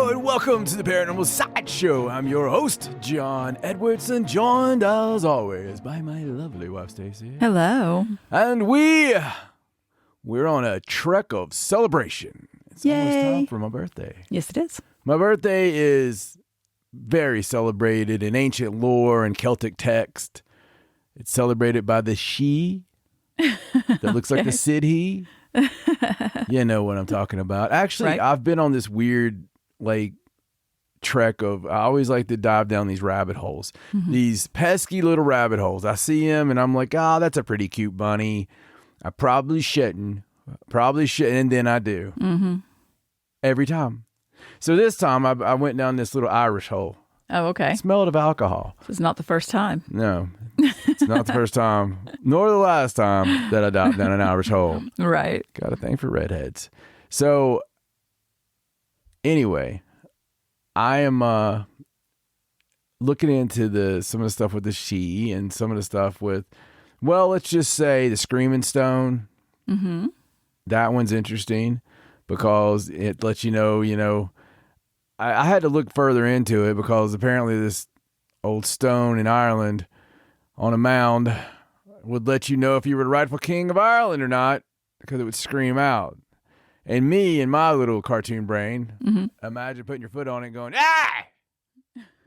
Hello and welcome to the Paranormal Sideshow. I'm your host, John Edwardson, joined as always by my lovely wife, Stacey. Hello. And we're on a trek of celebration. It's almost time for my birthday. Yes, it is. My birthday is very celebrated in ancient lore and Celtic text. It's celebrated by the she that looks like the Sidhe. You know what I'm talking about. Actually, right. I've been on this weird trek of, I always like to dive down these rabbit holes, these pesky little rabbit holes. I see them and I'm like, that's a pretty cute bunny. I probably shouldn't, and then I do every time. So this time I went down this little Irish hole. Oh, okay. It smelled of alcohol. This is not the first time. No, it's not the first time, nor the last time that I dived down an Irish hole. Right. Got a thing for redheads. So anyway, I am looking into some of the stuff with the she and some of the stuff with, well, let's just say the Screaming Stone. Mm-hmm. That one's interesting because it lets you know, I had to look further into it because apparently this old stone in Ireland on a mound would let you know if you were the rightful king of Ireland or not because it would scream out. And me and my little cartoon brain, imagine putting your foot on it and going, "Ah!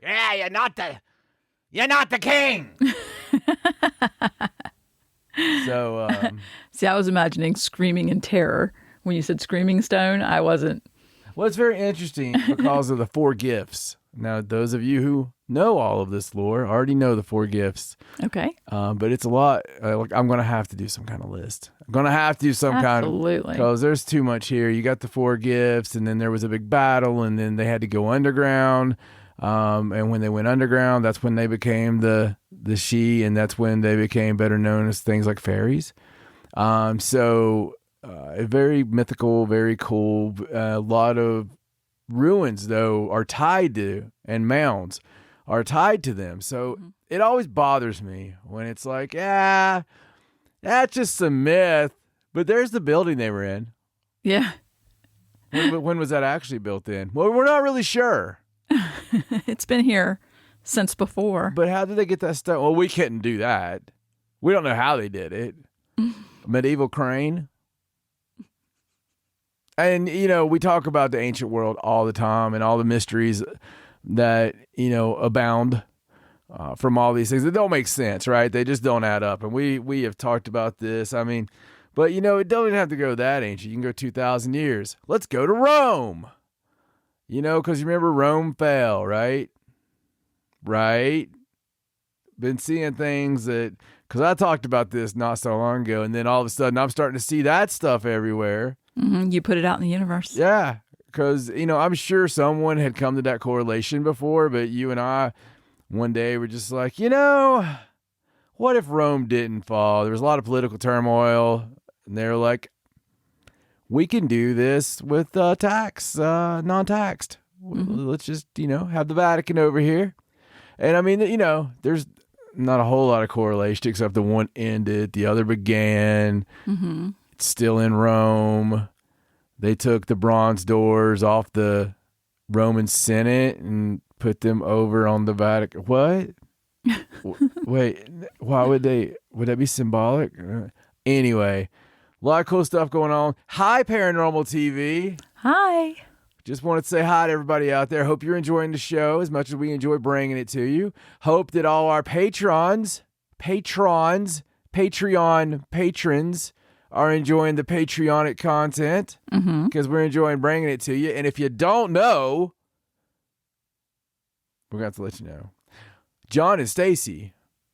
Yeah, you're not the king." So, see, I was imagining screaming in terror. When you said Screaming Stone, I wasn't. Well, it's very interesting because of the 4 gifts. Now, those of you who know all of this lore already know the 4 gifts. Okay. But it's a lot. I'm going to have to do some kind of list. I'm going to have to do some kind of... Absolutely. Because there's too much here. You got the 4 gifts, and then there was a big battle, and then they had to go underground. And when they went underground, that's when they became the she, and that's when they became better known as things like fairies. Very mythical, very cool. A lot of ruins, though, are tied to, and mounds are tied to them. So it always bothers me when it's like, that's just some myth. But there's the building they were in. Yeah. When was that actually built in? Well, we're not really sure. It's been here since before. But how did they get that stuff? Well, we couldn't do that. We don't know how they did it. Medieval crane. And, we talk about the ancient world all the time and all the mysteries that, abound from all these things. They don't make sense, right? They just don't add up. And we have talked about this. I mean, but, it doesn't have to go that ancient. You can go 2,000 years. Let's go to Rome. Because you remember Rome fell, right? Right? Been seeing things that, because I talked about this not so long ago, and then all of a sudden I'm starting to see that stuff everywhere. You put it out in the universe. Yeah, because, I'm sure someone had come to that correlation before, but you and I one day were just like, what if Rome didn't fall? There was a lot of political turmoil, and they were like, we can do this with non-taxed. Let's just, have the Vatican over here. And I mean, there's not a whole lot of correlation except the one ended, the other began. It's still in Rome. They took the bronze doors off the Roman Senate and put them over on the Vatican. What? Wait, why would that be symbolic? Anyway, a lot of cool stuff going on. Hi, Paranormal TV. Hi. Just wanted to say hi to everybody out there. Hope you're enjoying the show as much as we enjoy bringing it to you. Hope that all our patrons, Patreon patrons are enjoying the Patreonic content because we're enjoying bringing it to you. And if you don't know, we're going to have to let you know. John and Stacey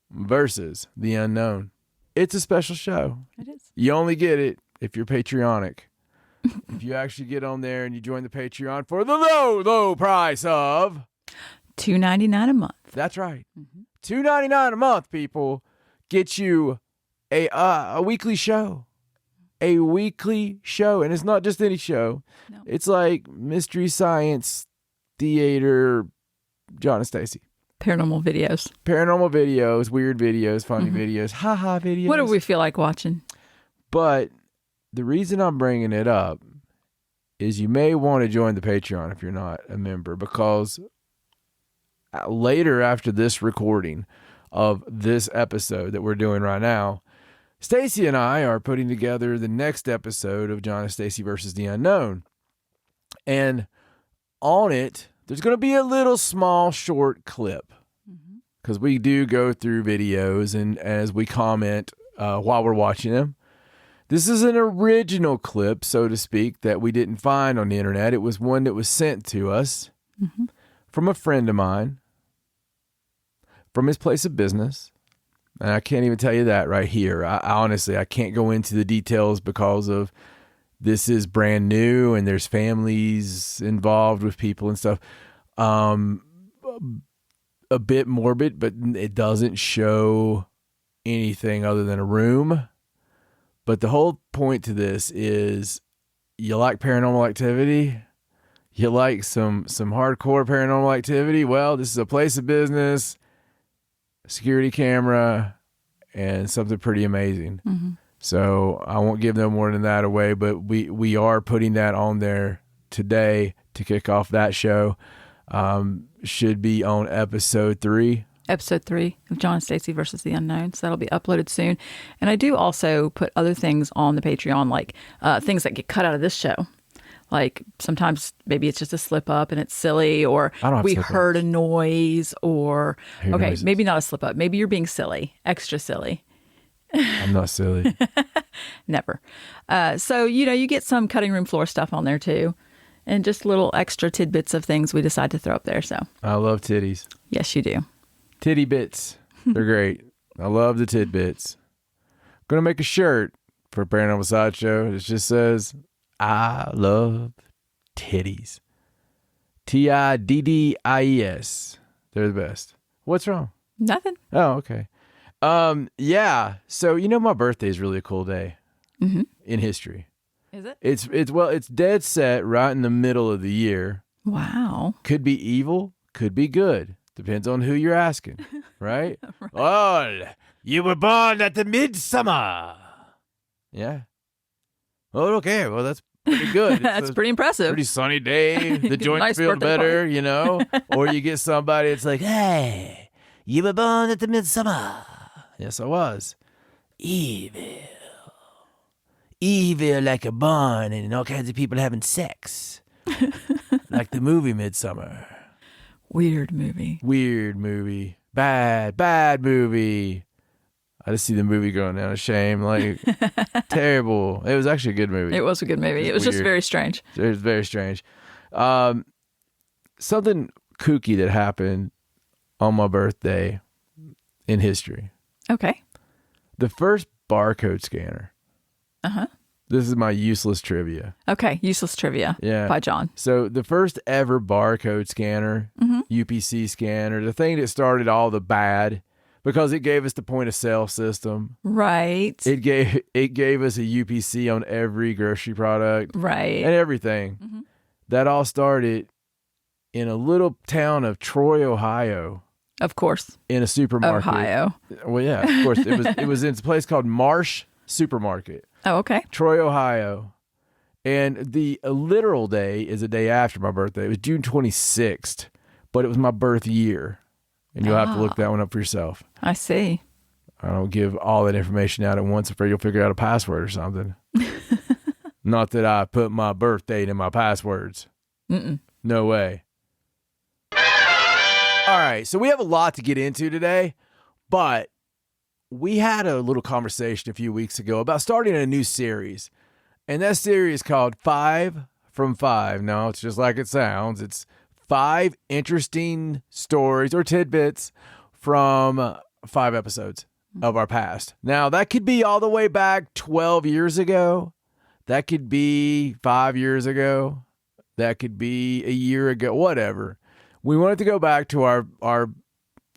versus the unknown. It's a special show. It is. You only get it if you're Patreonic. If you actually get on there and you join the Patreon for the low price of $2.99 a month. That's right. $2.99 a month, people, get you a weekly show. A weekly show. And it's not just any show. No. It's like Mystery Science Theater, John and Stacey. Paranormal videos. Weird videos, funny videos, ha-ha videos. What do we feel like watching? But the reason I'm bringing it up is you may want to join the Patreon if you're not a member, because later after this recording of this episode that we're doing right now, Stacey and I are putting together the next episode of John and Stacey versus the Unknown. And on it, there's going to be a little small short clip, because we do go through videos and as we comment while we're watching them. This is an original clip, so to speak, that we didn't find on the internet. It was one that was sent to us from a friend of mine from his place of business. And I can't even tell you that right here. I honestly, I can't go into the details because of this is brand new and there's families involved with people and stuff. A bit morbid, but it doesn't show anything other than a room. But the whole point to this is, you like paranormal activity? You like some hardcore paranormal activity? Well, this is a place of business, security camera, and something pretty amazing. So I won't give no more than that away, but we are putting that on there today to kick off that show. Should be on episode 3. Episode 3 of John and Stacey versus the Unknown. So that'll be uploaded soon. And I do also put other things on the Patreon, like things that get cut out of this show. Like sometimes maybe it's just a slip up and it's silly, or we heard a noise, or noises. Maybe not a slip up. Maybe you're being silly, extra silly. I'm not silly. Never. So, you get some cutting room floor stuff on there too. And just little extra tidbits of things we decide to throw up there. So I love titties. Yes, you do. Titty bits. They're great. I love the tidbits. I'm going to make a shirt for Paranormal Sideshow. It just says, I love titties. TIDDIES. They're the best. What's wrong? Nothing. Oh, okay. Yeah. So, my birthday is really a cool day in history. Is it? It's dead set right in the middle of the year. Wow. Could be evil, could be good. Depends on who you're asking, right? Right. Oh, you were born at the midsummer. Yeah. Oh, okay. Well, that's pretty good. That's pretty impressive. Pretty sunny day. The joints Nice feel birthday better, Or you get somebody, it's like, hey, you were born at the midsummer. Yes, I was. Evil like a barn and all kinds of people having sex. Like the movie Midsummer. Weird movie. Bad movie. I just see the movie going down a shame. Like, terrible. It was actually a good movie. It was a good movie. It was just very strange. It was very strange. Something kooky that happened on my birthday in history. Okay. The first barcode scanner. This is my useless trivia. Okay. Useless trivia. Yeah. By John. So the first ever barcode scanner, UPC scanner, the thing that started all the bad, because it gave us the point of sale system. Right. It gave us a UPC on every grocery product. Right. And everything. That all started in a little town of Troy, Ohio. Of course. In a supermarket. Ohio. Well, yeah, of course. It was in a place called Marsh Supermarket. Oh, okay. Troy, Ohio. And the literal day is a day after my birthday. It was June 26th, but it was my birth year. And you'll have to look that one up for yourself. I see. I don't give all that information out at once. I'm afraid you'll figure out a password or something. Not that I put my birth date in my passwords. No way. All right, so we have a lot to get into today, but we had a little conversation a few weeks ago about starting a new series, and that series is called 5 from 5. No, it's just like it sounds. It's 5 interesting stories or tidbits from 5 episodes of our past. Now, that could be all the way back 12 years ago. That could be 5 years ago. That could be a year ago, whatever. We wanted to go back to our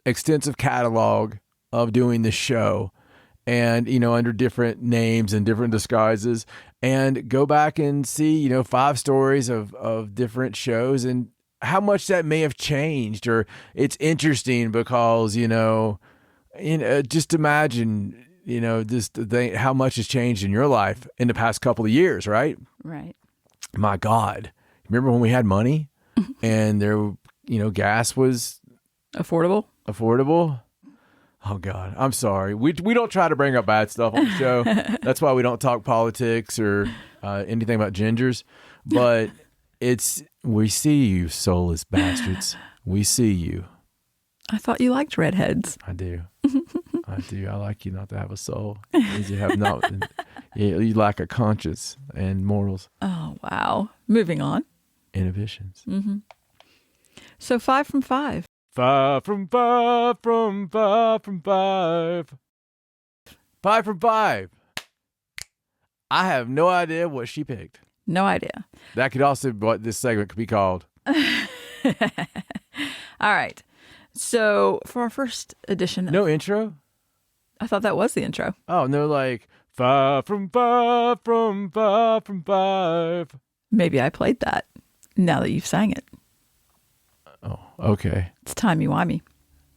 extensive catalog of doing this show and, under different names and different disguises, and go back and see, 5 stories of different shows and how much that may have changed. Or it's interesting because, just imagine, how much has changed in your life in the past couple of years, right? Right. My God. Remember when we had money and there, gas was Affordable? Oh God, I'm sorry. We don't try to bring up bad stuff on the show. That's why we don't talk politics or anything about gingers. But we see you, soulless bastards. We see you. I thought you liked redheads. I do. I do. I like you not to have a soul. It means you have not. You lack a conscience and morals. Oh wow. Moving on. Inhibitions. Mm-hmm. So 5 from 5. 5 from 5 from 5 from 5. 5 from 5. I have no idea what she picked. No idea. That could also be what this segment could be called. All right. So for our first edition. No intro? I thought that was the intro. Oh, and they're like, 5 from 5 from 5 from 5. Maybe I played that now that you've sang it. Oh, okay. It's timey-wimey.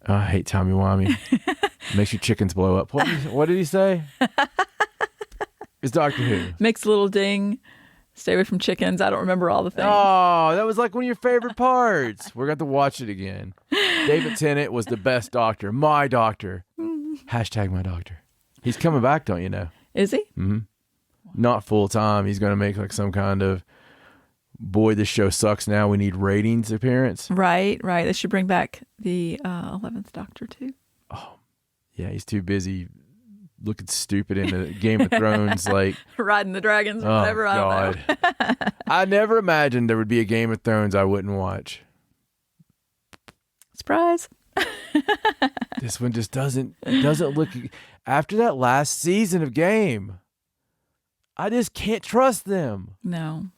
Oh, I hate timey-wimey. Makes your chickens blow up. What did he say? It's Doctor Who. Makes a little ding. Stay away from chickens. I don't remember all the things. Oh, that was like one of your favorite parts. We're going to watch it again. David Tennant was the best doctor. My doctor. Hashtag my doctor. He's coming back, don't you know? Is he? Mm-hmm. Not full time. He's going to make like some kind of, boy, this show sucks now, we need ratings appearance. Right. They should bring back the 11th Doctor too. Oh, yeah. He's too busy looking stupid in the Game of Thrones, like riding the dragons or whatever. Oh, God. I don't know. I never imagined there would be a Game of Thrones I wouldn't watch. Surprise. This one just doesn't look. After that last season of Game, I just can't trust them. No.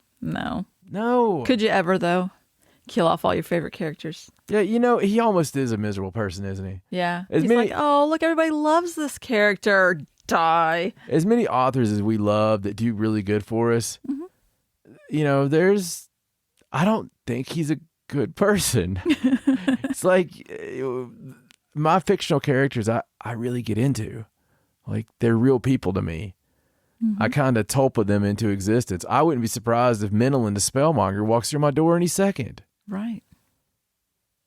Could you ever, though? Kill off all your favorite characters? Yeah, he almost is a miserable person, isn't he? Yeah. He's like, oh, look, everybody loves this character. Die. As many authors as we love that do really good for us, I don't think he's a good person. It's like my fictional characters I really get into. Like, they're real people to me. I kind of tulpa them into existence. I wouldn't be surprised if Menelin the Spellmonger walks through my door any second. Right.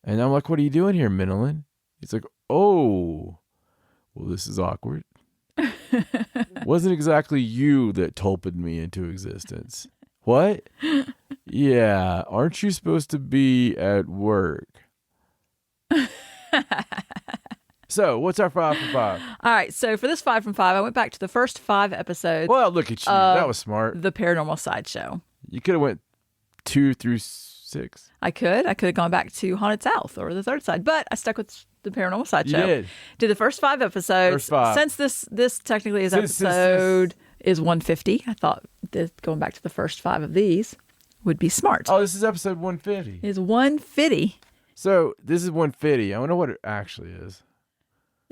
And I'm like, what are you doing here, Menelin? He's like, oh, well, this is awkward. Wasn't exactly you that tulped me into existence. What? Yeah, aren't you supposed to be at work? So, what's our 5 from 5? All right, so for this 5 from 5, I went back to the first 5 episodes. Well, look at you. That was smart. The Paranormal Sideshow. You could have went 2 through 6. I could have gone back to Haunted South or the third side, but I stuck with the Paranormal Sideshow. You did the first 5 episodes. First 5. Since this technically is episode is 150, I thought that going back to the first 5 of these would be smart. Oh, this is episode 150. It's 150. So this is 150. I wonder what it actually is.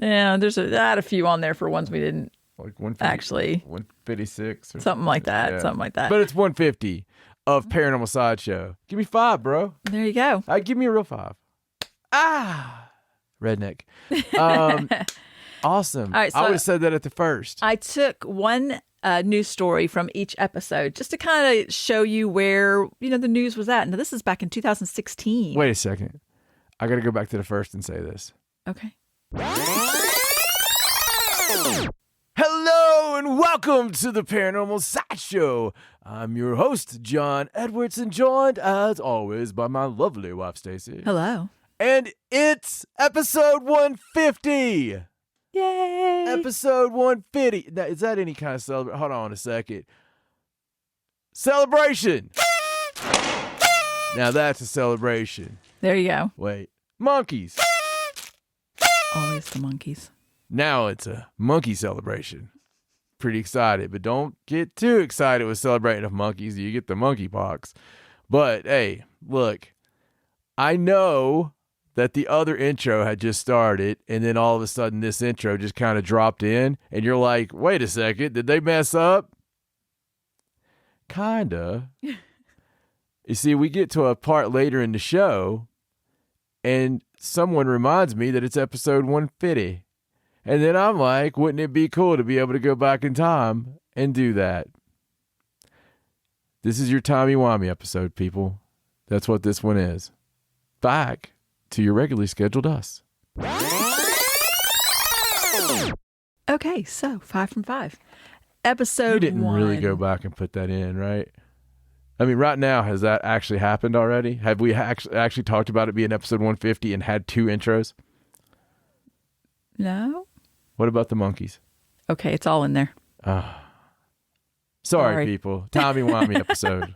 Yeah, I had a few on there for ones we didn't like 150, actually 156 or something like that. Yeah. Something like that. But it's 150 of Paranormal Sideshow. Give me 5, bro. There you go. Give me a real 5. Redneck. Awesome. All right, so I would have said that at the first. I took one news story from each episode just to kind of show you where the news was at. Now this is back in 2016. Wait a second. I got to go back to the first and say this. Okay. Hello and welcome to the Paranormal Sideshow. I'm your host, John Edwards, and joined as always by my lovely wife, Stacey. Hello. And it's episode 150. Yay. Episode 150. Now, is that any kind of celebration? Hold on a second. Celebration. Now that's a celebration. There you go. Wait. Monkeys. Always the monkeys. Now it's a monkey celebration. Pretty excited, but don't get too excited with celebrating of monkeys. You get the monkey pox. But hey, look, I know that the other intro had just started, and then all of a sudden this intro just kind of dropped in, and you're like, wait a second, did they mess up? Kinda. You see, we get to a part later in the show, and someone reminds me that it's episode 150. And then I'm like, wouldn't it be cool to be able to go back in time and do that? This is your timey-wimey episode, people. That's what this one is. Back to your regularly scheduled us. Okay, so 5 from 5. Episode 1. You didn't really go back and put that in, right? I mean, right now, has that actually happened already? Have we actually talked about it being episode 150 and had 2 intros? No. What about the monkeys? Okay, it's all in there. Sorry, people. Timey-wimey episode.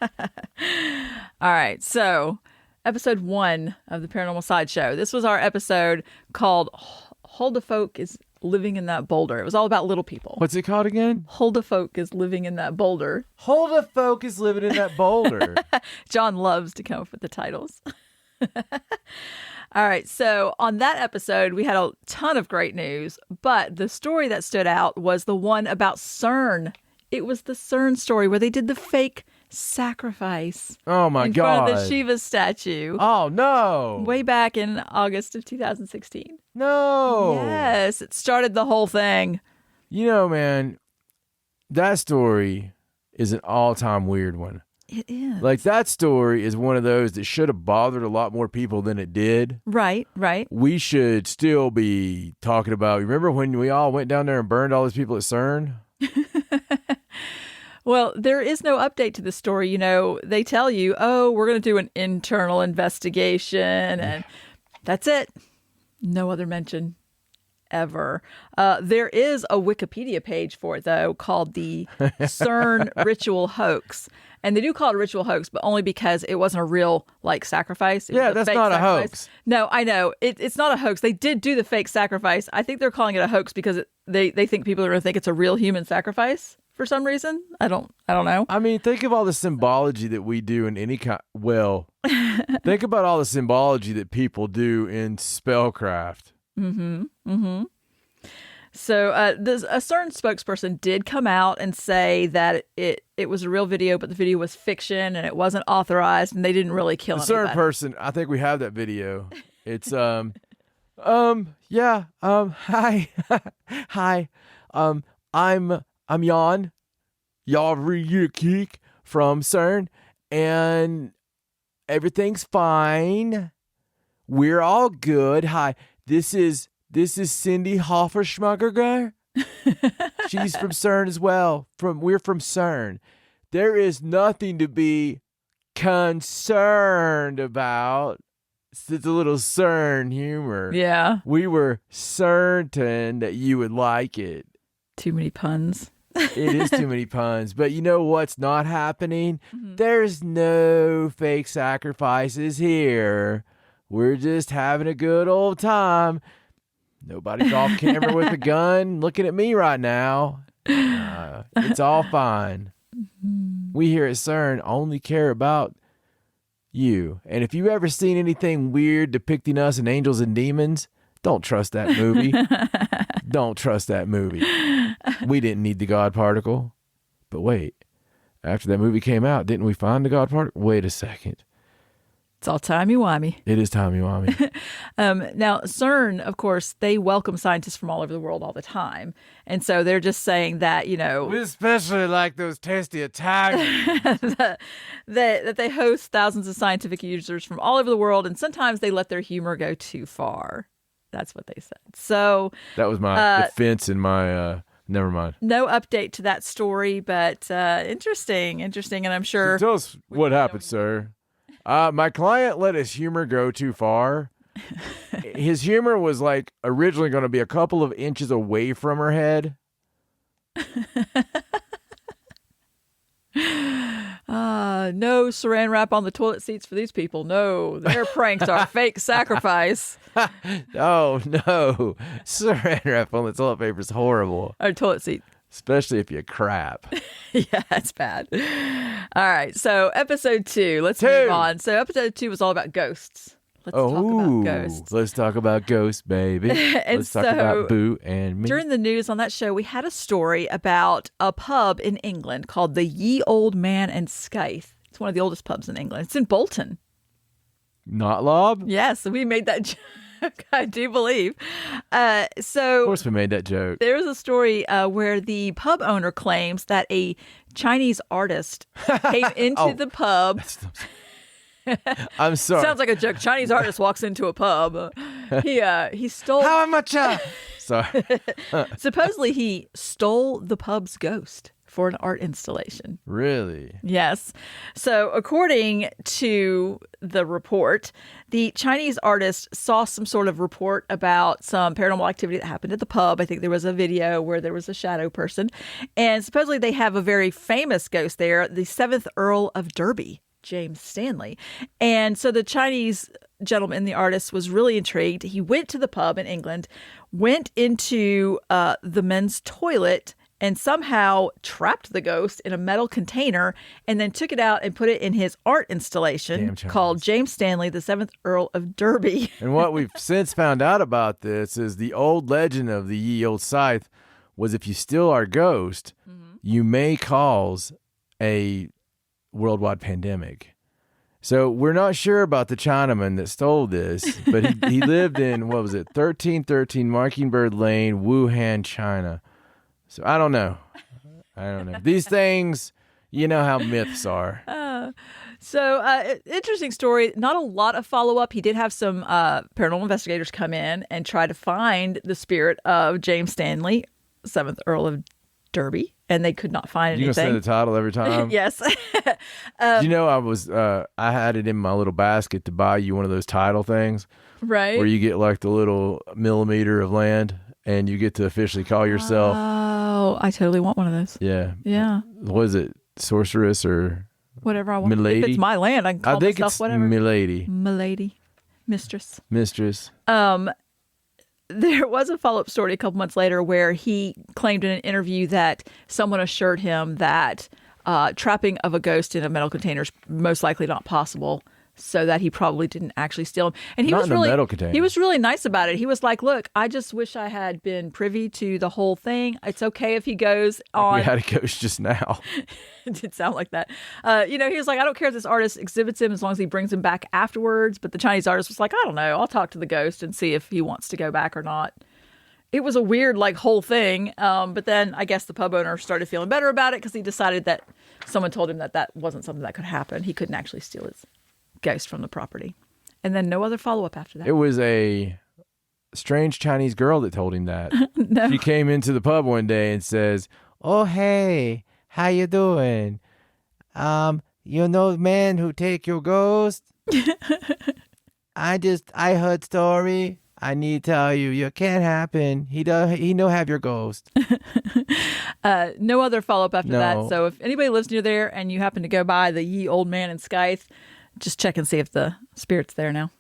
All right, so episode 1 of the Paranormal Sideshow. This was our episode called Hulda Folk is Living in That Boulder. It was all about little people. What's it called again? Hulda Folk is Living in That Boulder. Hulda Folk is living in that boulder. John loves to come up with the titles. All right, so on that episode, we had a ton of great news, but the story that stood out was the one about CERN. It was the CERN story where they did the fake sacrifice. Oh my in God. front of the Shiva statue. Oh no. Way back in August of 2016. No. Yes, it started the whole thing. You know, man, that story is an all-time weird one. It is. Like, that story is one of those that should have bothered a lot more people than it did. Right. We should still be talking about, remember when we all went down there and burned all those people at CERN? Well, there is no update to the story. You know, they tell you, oh, we're going to do an internal investigation, and that's it. No other mention ever. There is a Wikipedia page for it, though, called the CERN Ritual Hoax. And they do call it a ritual hoax, but only because it wasn't a real, sacrifice. Yeah, that's not a hoax. No, I know. It's not a hoax. They did do the fake sacrifice. I think they're calling it a hoax because they think people are going to think it's a real human sacrifice for some reason. I don't know. I mean, think of all the symbology that we do in any kind. Well, think about all the symbology that people do in spellcraft. So a CERN spokesperson did come out and say that it was a real video, but the video was fiction and it wasn't authorized and they didn't really kill anybody. The CERN person, I think we have that video. It's hi. Hi. I'm Jan Yavryukik from CERN, and everything's fine. We're all good. Hi. This is Cindy Hofferschmugger. She's from CERN as well. We're from CERN. There is nothing to be concerned about. It's a little CERN humor. Yeah. We were certain that you would like it. Too many puns. It is too many puns. But you know what's not happening? There's no fake sacrifices here. We're just having a good old time. Nobody's off camera with a gun looking at me right now. It's all fine. We here at CERN only care about you. And if you've ever seen anything weird depicting us and angels and demons, don't trust that movie. Don't trust that movie. We didn't need the God particle. But wait, after that movie came out, didn't we find the God particle? Wait a second. It's all timey-wimey. It is timey-wimey. Now, CERN, of course, they welcome scientists from all over the world all the time. And so they're just saying that, We especially like those tasty Italians. that they host thousands of scientific users from all over the world, and sometimes they let their humor go too far. That's what they said. So that was my defense in my... never mind. No update to that story, but interesting. And I'm sure... So tell us what happened, sir. My client let his humor go too far. His humor was originally going to be a couple of inches away from her head. No saran wrap on the toilet seats for these people. No, their pranks are fake sacrifice. Oh, no. Saran wrap on the toilet paper is horrible. Or toilet seat. Especially if you crap. Yeah, it's bad. All right, so episode 2. Let's move on. So episode 2 was all about ghosts. Let's talk about ghosts. Let's talk about ghosts, baby. Let's talk about Boo and me. During the news on that show, we had a story about a pub in England called the Ye Old Man and Scythe. It's one of the oldest pubs in England. It's in Bolton. Not Lob? Yes, we made that I do believe. Of So course we made that joke. there's a story where the pub owner claims that a Chinese artist came into the pub. I'm sorry. Sounds like a joke. Chinese artist walks into a pub. He stole. How much? Sorry. Supposedly, he stole the pub's ghost for an art installation. Really? Yes. So, according to the report, the Chinese artist saw some sort of report about some paranormal activity that happened at the pub. I think there was a video where there was a shadow person. And supposedly, they have a very famous ghost there, the 7th Earl of Derby, James Stanley. And so the Chinese gentleman, the artist, was really intrigued. He went to the pub in England, went into the men's toilet, and somehow trapped the ghost in a metal container and then took it out and put it in his art installation called James Stanley, the 7th Earl of Derby. And what we've since found out about this is the old legend of the ye old scythe was if you steal our ghost, you may cause a worldwide pandemic. So we're not sure about the Chinaman that stole this, but he lived in, 1313 Mockingbird Lane, Wuhan, China. So I don't know. These things, you know how myths are. Interesting story. Not a lot of follow-up. He did have some paranormal investigators come in and try to find the spirit of James Stanley, 7th Earl of Derby, and they could not find anything. You gonna say the title every time? Yes. You know, I had it in my little basket to buy you one of those title things. Right. Where you get like the little millimeter of land and you get to officially call yourself. Oh, I totally want one of those. Yeah. Yeah. What is it? Sorceress or whatever I want. Milady? If it's my land, I can call myself whatever. Milady. Milady. Mistress. There was a follow-up story a couple months later where he claimed in an interview that someone assured him that trapping of a ghost in a metal container is most likely not possible, so that he probably didn't actually steal him. And he Not was in a really metal container. He was really nice about it. He was like, "Look, I just wish I had been privy to the whole thing. It's okay if he goes on." We had a ghost just now. It did sound like that. He was like, "I don't care if this artist exhibits him as long as he brings him back afterwards." But the Chinese artist was like, "I don't know. I'll talk to the ghost and see if he wants to go back or not." It was a weird, whole thing. But then I guess the pub owner started feeling better about it because he decided that someone told him that that wasn't something that could happen. He couldn't actually steal his ghost from the property. And then no other follow-up after that. It was a strange Chinese girl that told him that. No. She came into the pub one day and says, "Oh, hey, how you doing? You know the man who take your ghost? I heard story. I need to tell you, you can't happen. He no have your ghost." No other follow-up after No. that. So if anybody lives near there and you happen to go by the ye old man in Scythe, just check and see if the spirit's there now.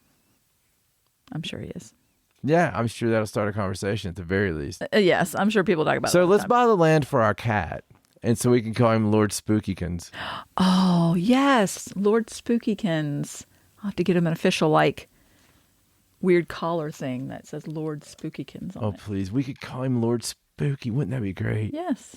I'm sure he is. Yeah, I'm sure that'll start a conversation at the very least. Yes, I'm sure people talk about it. So all the let's time. buy the land for our cat. And so we can call him Lord Spookykins. Oh, yes. Lord Spookykins. I'll have to get him an official, weird collar thing that says Lord Spookykins on Oh, it. please. We could call him Lord Spooky. Wouldn't that be great? Yes.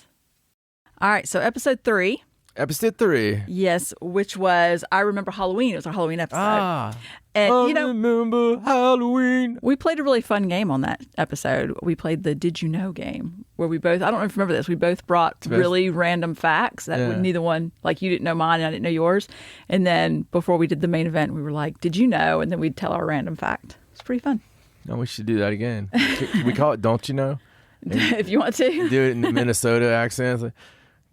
All right, so episode 3. Episode 3. Yes, which was I Remember Halloween. It was our Halloween episode. And, I remember Halloween. we played a really fun game on that episode. We played the Did You Know game, where we both, I don't know if you remember this, we both brought really random facts that neither one, you didn't know mine and I didn't know yours. And then before we did the main event, we were like, "Did you know?" And then we'd tell our random fact. It's pretty fun. No, we should do that again. We call it Don't You Know? If you want to. Do it in the Minnesota accent.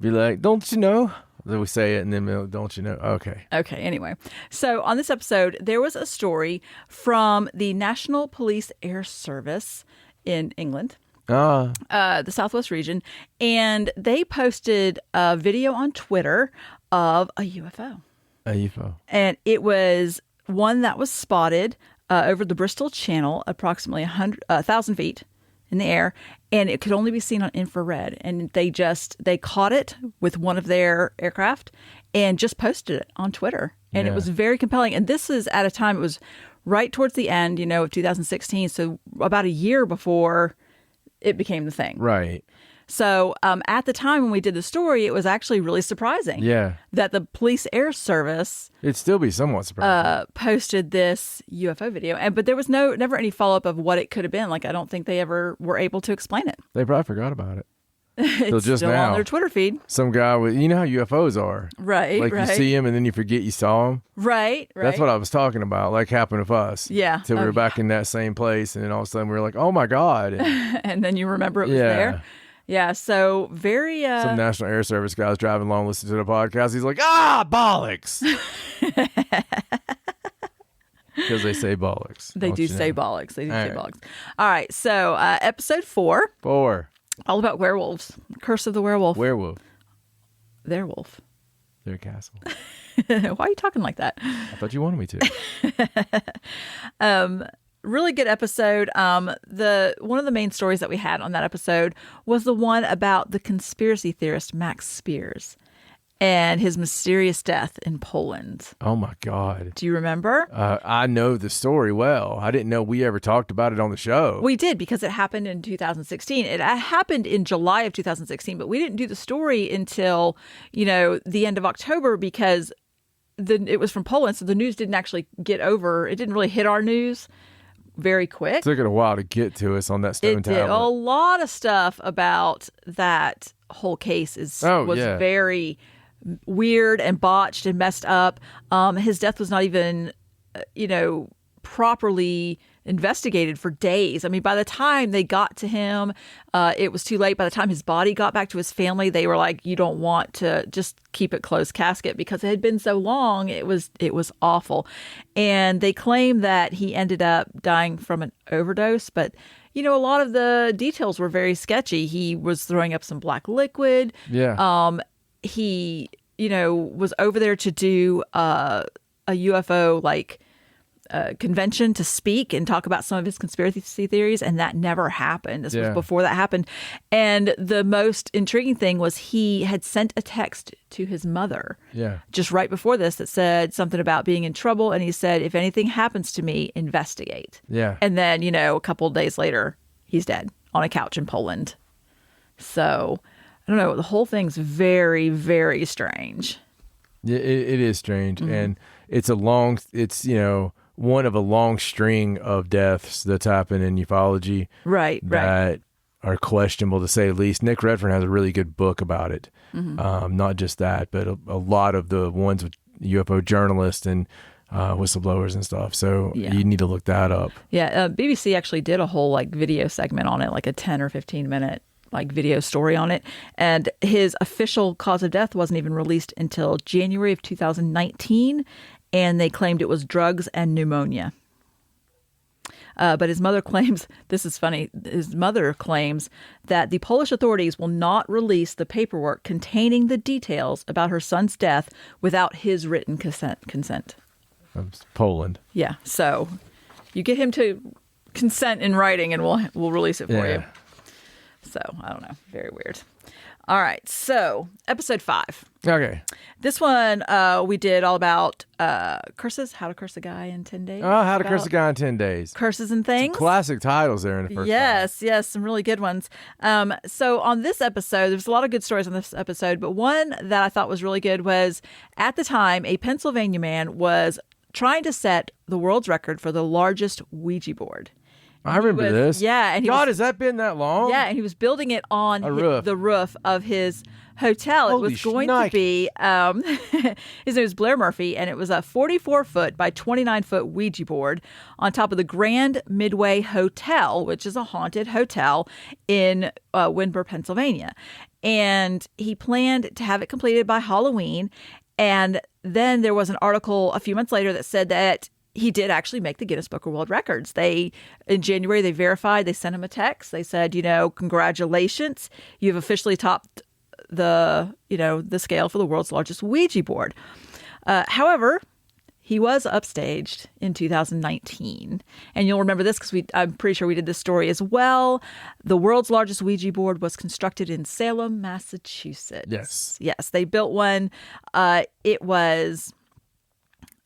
Be like, "Don't you know?" Then we say it and then we'll, "Don't you know?" Okay. Okay, anyway. So on this episode, there was a story from the National Police Air Service in England, the Southwest region, and they posted a video on Twitter of a UFO. A UFO. And it was one that was spotted over the Bristol Channel, approximately 1,000 feet in the air, and it could only be seen on infrared. And they caught it with one of their aircraft and just posted it on Twitter. And it was very compelling. And this is at a time, it was right towards the end, of 2016. So about a year before it became the thing. Right. So at the time when we did the story, it was actually really surprising. Yeah. That the police air service It'd still be somewhat surprising. posted this UFO video, but there was never any follow up of what it could have been. Like, I don't think they ever were able to explain it. They probably forgot about it. It's just still now. on their Twitter feed. Some guy with, you know how UFOs are. Right, Like right. you see him and then you forget you saw him. Right. That's what I was talking about. Like happened with us. Yeah. Till we were back in that same place, and then all of a sudden we were like, "Oh my god!" And And then you remember it was there. Yeah. So very. some National Air Service guy was driving along, listening to the podcast. He's like, "Bollocks!" Because they say bollocks. They do say know. bollocks. They do All say right. bollocks. All right. So episode 4, 4. all about werewolves. Curse of the werewolf. Werewolf. Their wolf. Their castle. Why are you talking like that? I thought you wanted me to. Really good episode. One of the main stories that we had on that episode was the one about the conspiracy theorist Max Spears and his mysterious death in Poland. Oh my god. Do you remember? I know the story well. I didn't know we ever talked about it on the show. We did, because it happened in 2016. It happened in July of 2016, but we didn't do the story until, the end of October, because it was from Poland, so the news didn't actually get over. It didn't really hit our news very quick. It took it a while to get to us on that stone It did. tablet. A lot of stuff about that whole case was very weird and botched and messed up. His death was not even, properly investigated for days. I mean, by the time they got to him, it was too late. By the time his body got back to his family, they were like, you don't want to, just keep it closed casket, because it had been so long. It was awful. And they claim that he ended up dying from an overdose, but a lot of the details were very sketchy. He was throwing up some black liquid. Yeah. He, was over there to do a UFO convention to speak and talk about some of his conspiracy theories, and that never happened. This was before that happened. And the most intriguing thing was he had sent a text to his mother just right before this that said something about being in trouble, and he said, if anything happens to me, investigate. And then a couple of days later, he's dead on a couch in Poland. So I don't know, the whole thing's very, very strange. Yeah, it is strange. And it's one of a long string of deaths that's happened in ufology. Right. That are questionable, to say the least. Nick Redfern has a really good book about it. Not just that, but a lot of the ones with UFO journalists and whistleblowers and stuff. So you need to look that up. Yeah. BBC actually did a whole video segment on it, like a 10 or 15 minute video story on it. And his official cause of death wasn't even released until January of 2019. And they claimed it was drugs and pneumonia. But his mother claims, this is funny, his mother claims that the Polish authorities will not release the paperwork containing the details about her son's death without his written consent. Poland. Yeah. So you get him to consent in writing and we'll release it for you. So I don't know. Very weird. All right. So episode 5. Okay. This one we did all about curses, how to curse a guy in 10 days. Oh, how to curse a guy in 10 days. Curses and things. Some classic titles there in the first Yes, some really good ones. So on this episode, there's a lot of good stories on this episode, but one that I thought was really good was, at the time, a Pennsylvania man was trying to set the world's record for the largest Ouija board. I remember this. Yeah. And has that been that long? Yeah, and he was building it on the roof of his hotel. Holy it was going to be, his name was Blair Murphy, and it was a 44-foot by 29-foot Ouija board on top of the Grand Midway Hotel, which is a haunted hotel in Windber, Pennsylvania. And he planned to have it completed by Halloween. And then there was an article a few months later that said that he did actually make the Guinness Book of World Records. In January, they verified, they sent him a text. They said, congratulations, you've officially topped the scale for the world's largest Ouija board. However, he was upstaged in 2019. And you'll remember this because I'm pretty sure we did this story as well. The world's largest Ouija board was constructed in Salem, Massachusetts. Yes, they built one. It was...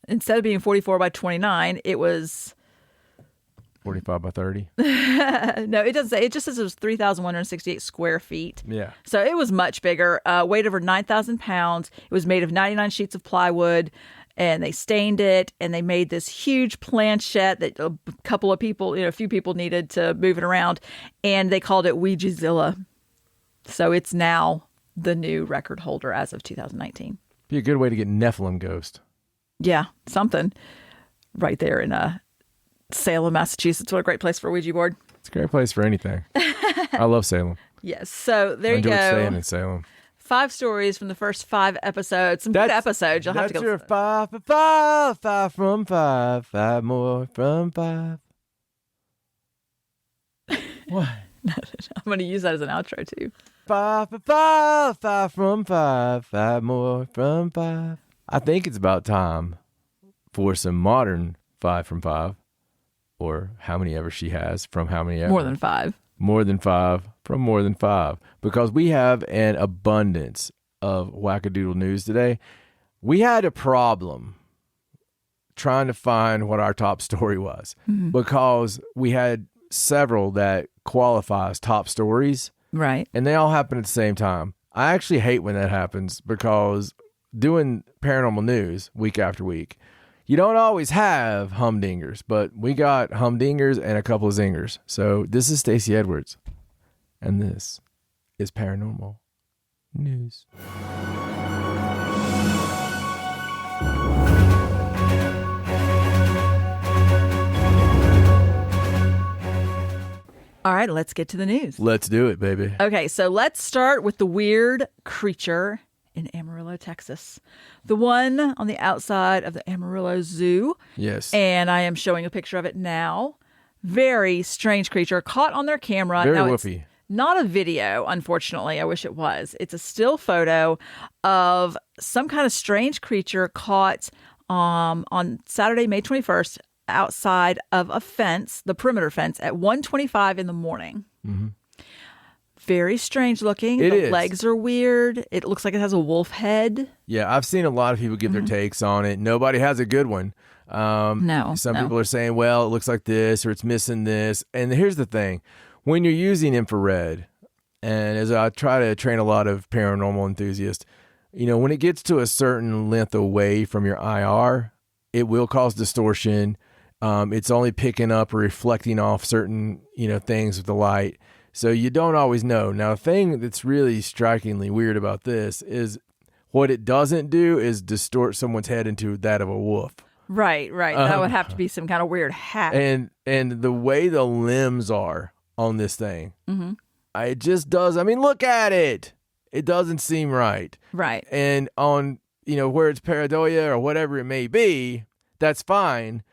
Instead of being 44 by 29, it was 45 by 30. No, it doesn't say. It just says it was 3,168 square feet. Yeah. So it was much bigger. Weighed over 9,000 pounds. It was made of 99 sheets of plywood, and they stained it, and they made this huge planchette that a couple of people, a few people needed to move it around, and they called it Ouijazilla. So it's now the new record holder as of 2019. Be a good way to get Nephilim ghost. Yeah, something right there in Salem, Massachusetts. What a great place for a Ouija board. It's a great place for anything. I love Salem. Yes. So there you go. I enjoyed staying in Salem. 5 stories from the first 5 episodes. Some good episodes. You'll have to go. That's your 5 for 5, 5 from 5, 5 more from 5. What? I'm going to use that as an outro too. 5 for 5, 5 from 5, 5 more from 5. I think it's about time for some modern 5 from 5. Or how many ever she has from how many ever. More than 5. More than 5 from more than 5. Because we have an abundance of wackadoodle news today. We had a problem trying to find what our top story was. Because we had several that qualify as top stories. Right. And they all happen at the same time. I actually hate when that happens because doing paranormal news week after week, you don't always have humdingers, but we got humdingers and a couple of zingers. So this is Stacey Edwards, and this is Paranormal News. All right, let's get to the news. Let's do it, baby. Okay, so let's start with the weird creature in Amarillo, Texas. The one on the outside of the Amarillo Zoo. Yes. And I am showing a picture of it now. Very strange creature caught on their camera. Very now, whoopee. It's not a video, unfortunately. I wish it was. It's a still photo of some kind of strange creature caught on Saturday, May 21st, outside of a fence, the perimeter fence, at 1:25 in the morning. Mm-hmm. Very strange looking. The legs are weird. It looks like it has a wolf head. Yeah, I've seen a lot of people give their takes on it. Nobody has a good one. Some people are saying, well, it looks like this or it's missing this. And here's the thing. When you're using infrared, and as I try to train a lot of paranormal enthusiasts, when it gets to a certain length away from your IR, it will cause distortion. It's only picking up or reflecting off certain, things with the light. So you don't always know. Now, the thing that's really strikingly weird about this is what it doesn't do is distort someone's head into that of a wolf. Right. That would have to be some kind of weird hat. And the way the limbs are on this thing, it just does. I mean, look at it. It doesn't seem right. Right. And on, where it's pareidolia or whatever it may be, that's fine.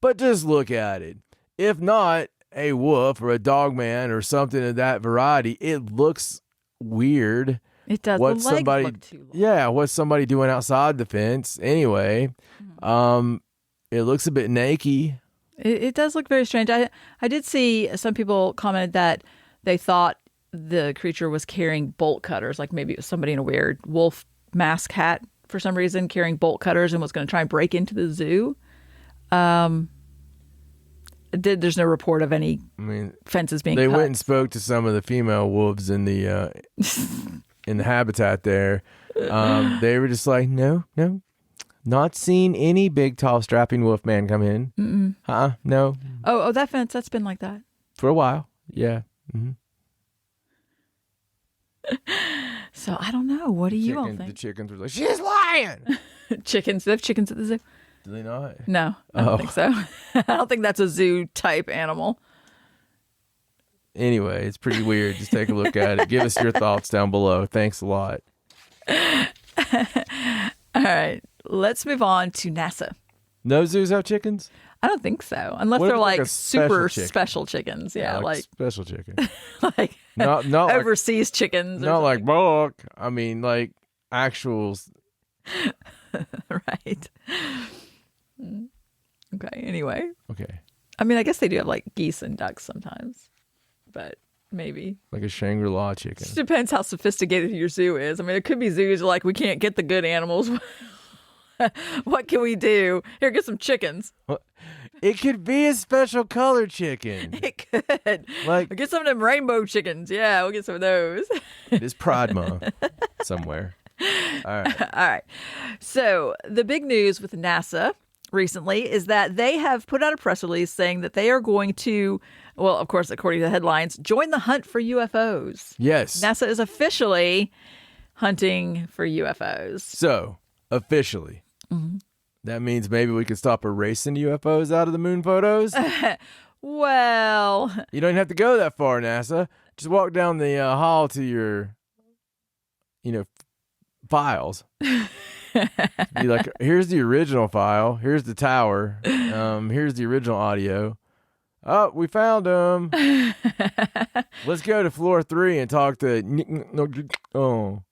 But just look at it. If not a wolf or a dog man or something of that variety, it looks weird. It does. The legs look too long. Yeah, what's somebody doing outside the fence anyway? It looks a bit naked. It does look very strange. I did see some people commented that they thought the creature was carrying bolt cutters, like maybe it was somebody in a weird wolf mask hat for some reason carrying bolt cutters and was going to try and break into the zoo. There's no report of any fences being cut. They went and spoke to some of the female wolves in the in the habitat there. They were just like, no, not seen any big, tall, strapping wolf man come in. No. Oh, that fence, that's been like that. For a while, yeah. Mm-hmm. So I don't know. What do you all think? The chickens were like, she's lying. Chickens? Do they have chickens at the zoo? Do they not? No, I don't think so. I don't think that's a zoo type animal. Anyway, it's pretty weird. Just take a look at it. Give us your thoughts down below. Thanks a lot. All right. Let's move on to NASA. No zoos have chickens? I don't think so. Unless What they're if like a super chicken? special chickens. Yeah, like special chicken. like not overseas chickens. Not like bulk. I mean, like actuals. Right. Okay. Anyway. Okay. I mean, I guess they do have like geese and ducks sometimes, but maybe like a Shangri-La chicken. It depends how sophisticated your zoo is. I mean, it could be zoos like we can't get the good animals. What can we do? Here, get some chickens. It could be a special color chicken. It could. Like, We'll get some of them rainbow chickens. Yeah, we'll get some of those. it is Pride Month somewhere. All right. All right. So the big news with NASA recently is that they have put out a press release saying that they are going to, well, of course, according to the headlines, join the hunt for UFOs. Yes. NASA is officially hunting for UFOs. So, officially, that means maybe we could stop erasing UFOs out of the moon photos? Well, You don't even have to go that far, NASA. Just walk down the hall to your, files. Be like, here's the original file. Here's the tower. Here's the original audio. Oh, we found them. Let's go to floor 3 and talk to. Oh.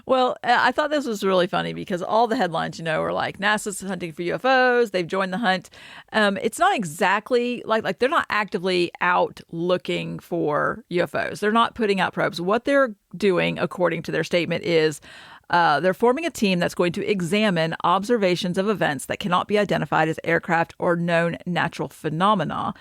well, I thought this was really funny because all the headlines, are like NASA's hunting for UFOs. They've joined the hunt. It's not exactly like they're not actively out looking for UFOs. They're not putting out probes. What they're doing, according to their statement, is they're forming a team that's going to examine observations of events that cannot be identified as aircraft or known natural phenomena.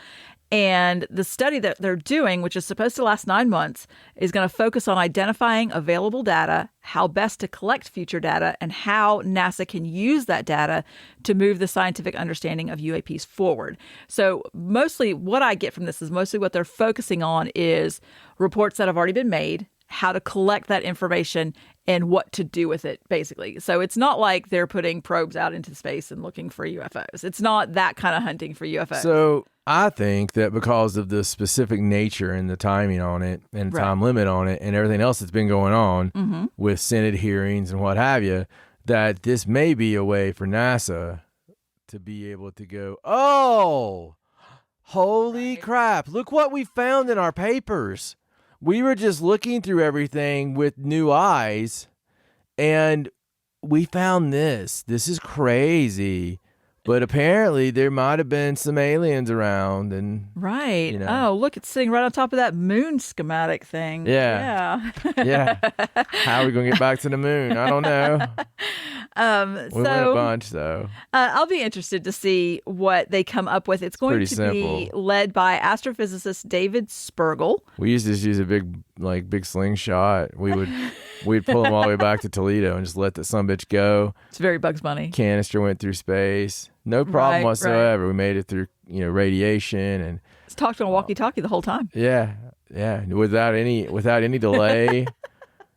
And the study that they're doing, which is supposed to last 9 months, is going to focus on identifying available data, how best to collect future data, and how NASA can use that data to move the scientific understanding of UAPs forward. So mostly what I get from this is mostly what they're focusing on is reports that have already been made, how to collect that information, and what to do with it, basically. So it's not like they're putting probes out into space and looking for UFOs. It's not that kind of hunting for UFOs. So I think that because of the specific nature and the timing on it and the time limit on it and everything else that's been going on with Senate hearings and what have you, that this may be a way for NASA to be able to go, oh, holy crap, look what we found in our papers. We were just looking through everything with new eyes, and we found this. This is crazy. But apparently there might have been some aliens around. And right. Oh, look, it's sitting right on top of that moon schematic thing. Yeah. How are we going to get back to the moon? I don't know. We went a bunch, though. I'll be interested to see what they come up with. It's going to be led by astrophysicist David Spergel. We used to just use a big slingshot. We'd pull them all the way back to Toledo and just let the sumbitch go. It's very Bugs Bunny. Canister went through space. No problem whatsoever. We made it through, radiation and it's talked on a walkie-talkie the whole time. Yeah. Without any delay.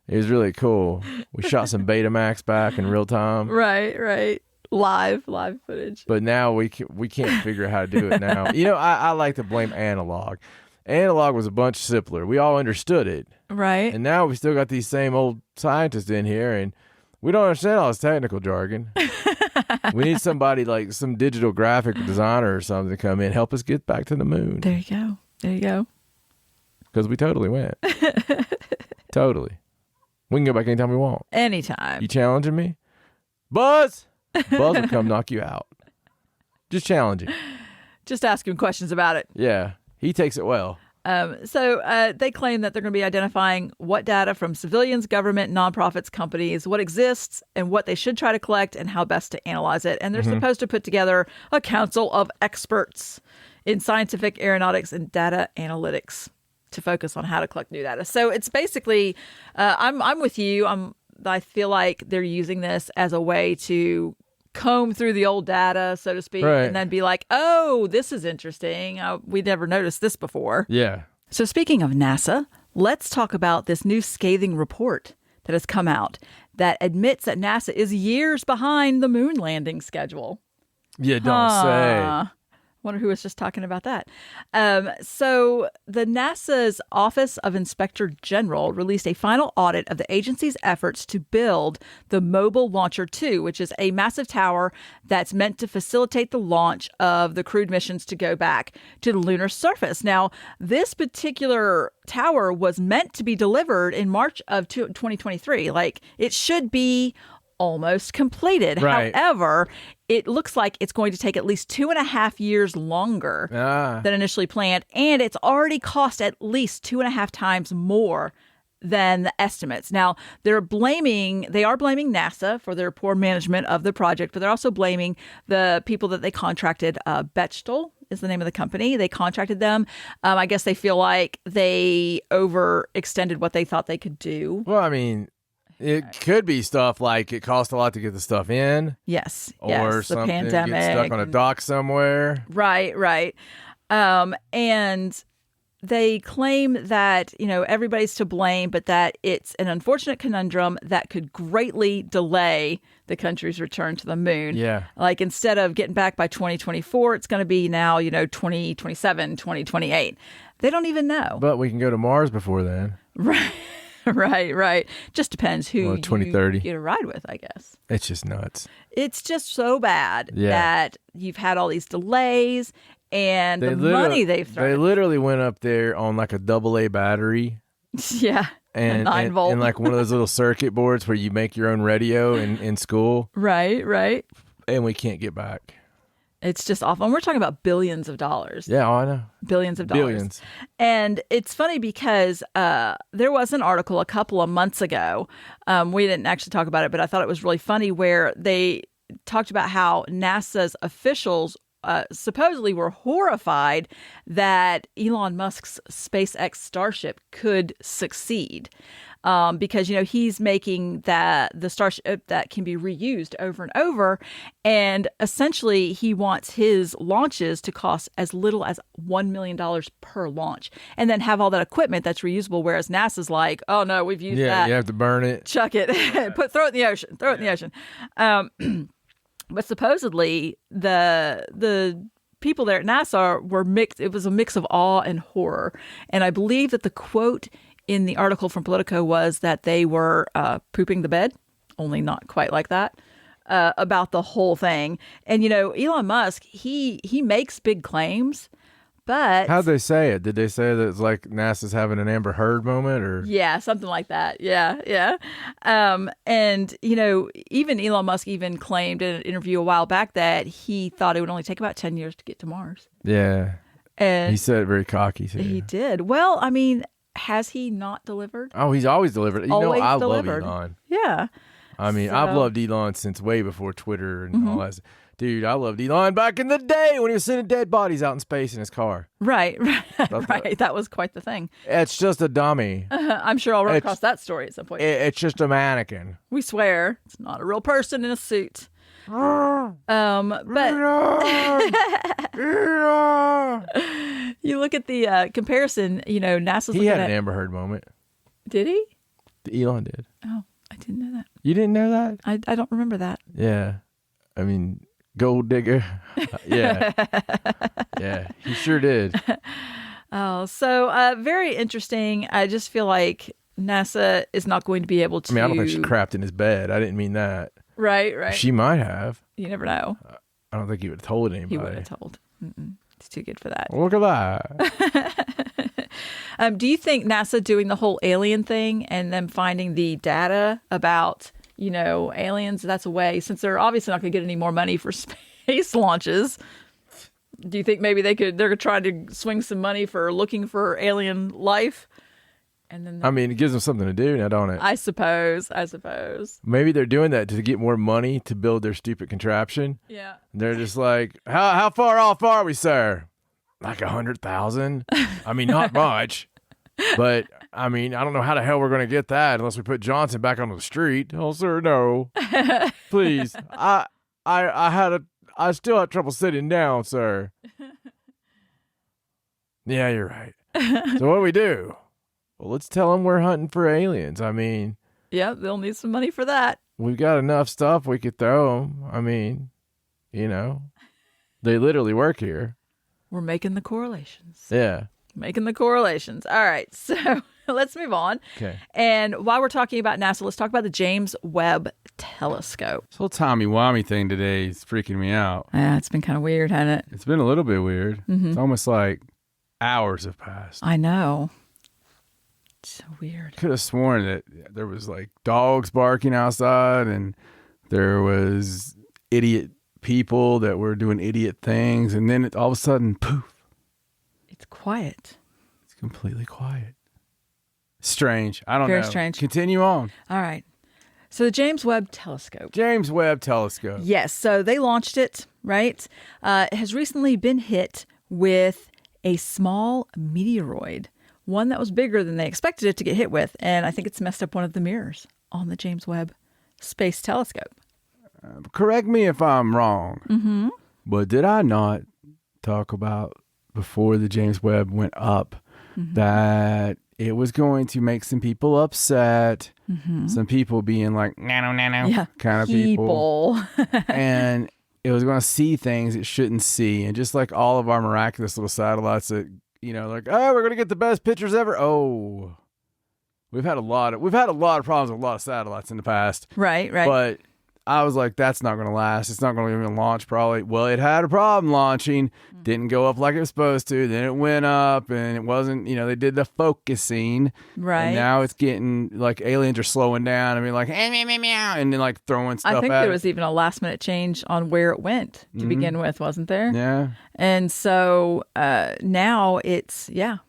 It was really cool. We shot some Betamax back in real time. Right. Live footage. But now we can't figure out how to do it now. I like to blame analog. Analog was a bunch simpler. We all understood it. Right. And now we still got these same old scientists in here, and we don't understand all this technical jargon. We need somebody like some digital graphic designer or something to come in, help us get back to the moon. There you go. Because we totally went. Totally. We can go back anytime we want. Anytime. You challenging me? Buzz will come knock you out. Just challenging. Just ask him questions about it. Yeah. He takes it well. So they claim that they're going to be identifying what data from civilians, government, nonprofits, companies, what exists and what they should try to collect and how best to analyze it. And they're supposed to put together a council of experts in scientific aeronautics and data analytics to focus on how to collect new data. So it's basically, I'm with you. I feel like they're using this as a way to comb through the old data, so to speak, and then be like, oh, this is interesting. We never noticed this before. Yeah. So speaking of NASA, let's talk about this new scathing report that has come out that admits that NASA is years behind the moon landing schedule. Yeah, don't say. Wonder who was just talking about that. So the NASA's Office of Inspector General released a final audit of the agency's efforts to build the Mobile Launcher 2, which is a massive tower that's meant to facilitate the launch of the crewed missions to go back to the lunar surface. Now, this particular tower was meant to be delivered in March of 2023. Like, it should be almost completed. Right. However, it looks like it's going to take at least 2.5 years longer than initially planned, and it's already cost at least 2.5 times more than the estimates. Now, they are blaming NASA for their poor management of the project, but they're also blaming the people that they contracted. Bechtel is the name of the company. They contracted them. I guess they feel like they overextended what they thought they could do. Well, I mean, it could be stuff like it cost a lot to get the stuff in. Yes. Or the something pandemic. get stuck on a dock somewhere. Right. And they claim that, everybody's to blame, but that it's an unfortunate conundrum that could greatly delay the country's return to the moon. Yeah. Like instead of getting back by 2024, it's going to be now, 2027, 2028. They don't even know. But we can go to Mars before then. Right. Just depends who 2030. you get a ride with, I guess. It's just nuts. It's just so bad that you've had all these delays. And the money they've thrown. They literally went up there on like a AA battery. Yeah. And 9 volt. And like one of those little circuit boards where you make your own radio in school. Right. And we can't get back. It's just awful. And we're talking about billions of dollars. Yeah, I know. Billions of dollars. Billions. And it's funny because there was an article a couple of months ago. We didn't actually talk about it, but I thought it was really funny where they talked about how NASA's officials supposedly were horrified that Elon Musk's SpaceX Starship could succeed because, he's making the Starship that can be reused over and over. And essentially, he wants his launches to cost as little as $1 million per launch and then have all that equipment that's reusable. Whereas NASA's like, oh, no, we've used that. Yeah, you have to burn it. Chuck it. Throw it in the ocean. Throw it in the ocean. But supposedly the people there at NASA were mixed. It was a mix of awe and horror. And I believe that the quote in the article from Politico was that they were pooping the bed, only not quite like that, about the whole thing. And, Elon Musk, he makes big claims. But how'd they say it? Did they say that it's like NASA's having an Amber Heard moment, or yeah, something like that? Yeah. And even Elon Musk even claimed in an interview a while back that he thought it would only take about 10 years to get to Mars. Yeah, and he said it very cocky too. He did. Well, I mean, has he not delivered? Oh, he's always delivered. Always I delivered. love Elon. Yeah. I mean, I've loved Elon since way before Twitter and all that. Dude, I loved Elon back in the day when he was sending dead bodies out in space in his car. Right. That was quite the thing. It's just a dummy. I'm sure I'll run across that story at some point. It's just a mannequin. We swear it's not a real person in a suit. But you look at the comparison. NASA's. He had an Amber Heard moment. Did he? Elon did. Oh, I didn't know that. You didn't know that? I don't remember that. Yeah, I mean. Gold digger. Yeah. Yeah, he sure did. Oh, so very interesting. I just feel like NASA is not going to be able to. I mean, I don't think she crapped in his bed. I didn't mean that. Right. She might have. You never know. I don't think he would have told anybody. He wouldn't have told. He's too good for that. Look at that. Do you think NASA doing the whole alien thing and them finding the data about aliens, that's a way, since they're obviously not going to get any more money for space launches. Do you think maybe they're trying to swing some money for looking for alien life? And then it gives them something to do now, don't it? I suppose. Maybe they're doing that to get more money to build their stupid contraption. Yeah. They're just like, how far off are we, sir? Like 100,000? I mean, not much. But, I don't know how the hell we're going to get that unless we put Johnson back on the street. Oh, sir, no. Please. I still have trouble sitting down, sir. Yeah, you're right. So what do we do? Well, let's tell them we're hunting for aliens. Yeah, they'll need some money for that. We've got enough stuff we could throw them. They literally work here. We're making the correlations. Yeah. Making the correlations. All right, so let's move on. Okay. And while we're talking about NASA, let's talk about the James Webb Telescope. This whole Tommy-Wommy thing today is freaking me out. Yeah, it's been kind of weird, hasn't it? It's been a little bit weird. Mm-hmm. It's almost like hours have passed. I know. It's so weird. Could have sworn that there was like dogs barking outside and there was idiot people that were doing idiot things. And then all of a sudden, poof. It's quiet. It's completely quiet. Strange. I don't know. Very strange. Continue on. All right. So the James Webb Telescope. James Webb Telescope. Yes. So they launched it, right? It has recently been hit with a small meteoroid, one that was bigger than they expected it to get hit with. And I think it's messed up one of the mirrors on the James Webb Space Telescope. Correct me if I'm wrong, but did I not talk about before the James Webb went up that it was going to make some people upset, some people being like, nano, kind of people. And it was going to see things it shouldn't see. And just like all of our miraculous little satellites that, like, oh, we're going to get the best pictures ever. Oh, we've had a lot of problems with a lot of satellites in the past. Right. But I was like, that's not going to last. It's not going to even launch probably. Well, it had a problem launching. Didn't go up like it was supposed to. Then it went up and it wasn't, they did the focusing. Right. And now it's getting like aliens are slowing down. I mean, like, and then like throwing stuff at it. I think there was even a last minute change on where it went to begin with, wasn't there? Yeah. And so now it's been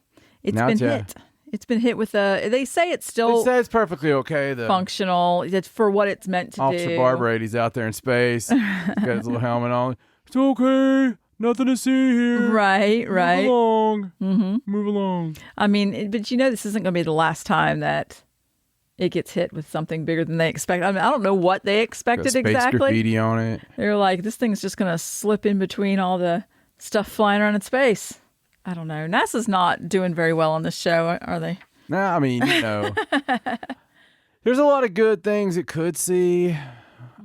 hit. It's been hit with they say it's still... They say it's perfectly okay, though. Functional. It's for what it's meant to Officer do. Barbrady's out there in space. He's got his little helmet on. It's okay. Nothing to see here. Right. Move along. Move along. I mean, but this isn't going to be the last time that it gets hit with something bigger than they expect. I mean, I don't know what they expected Got space exactly. graffiti on it. They're like, this thing's just going to slip in between all the stuff flying around in space. I don't know. NASA's not doing very well on this show, are they? No, I mean, there's a lot of good things it could see.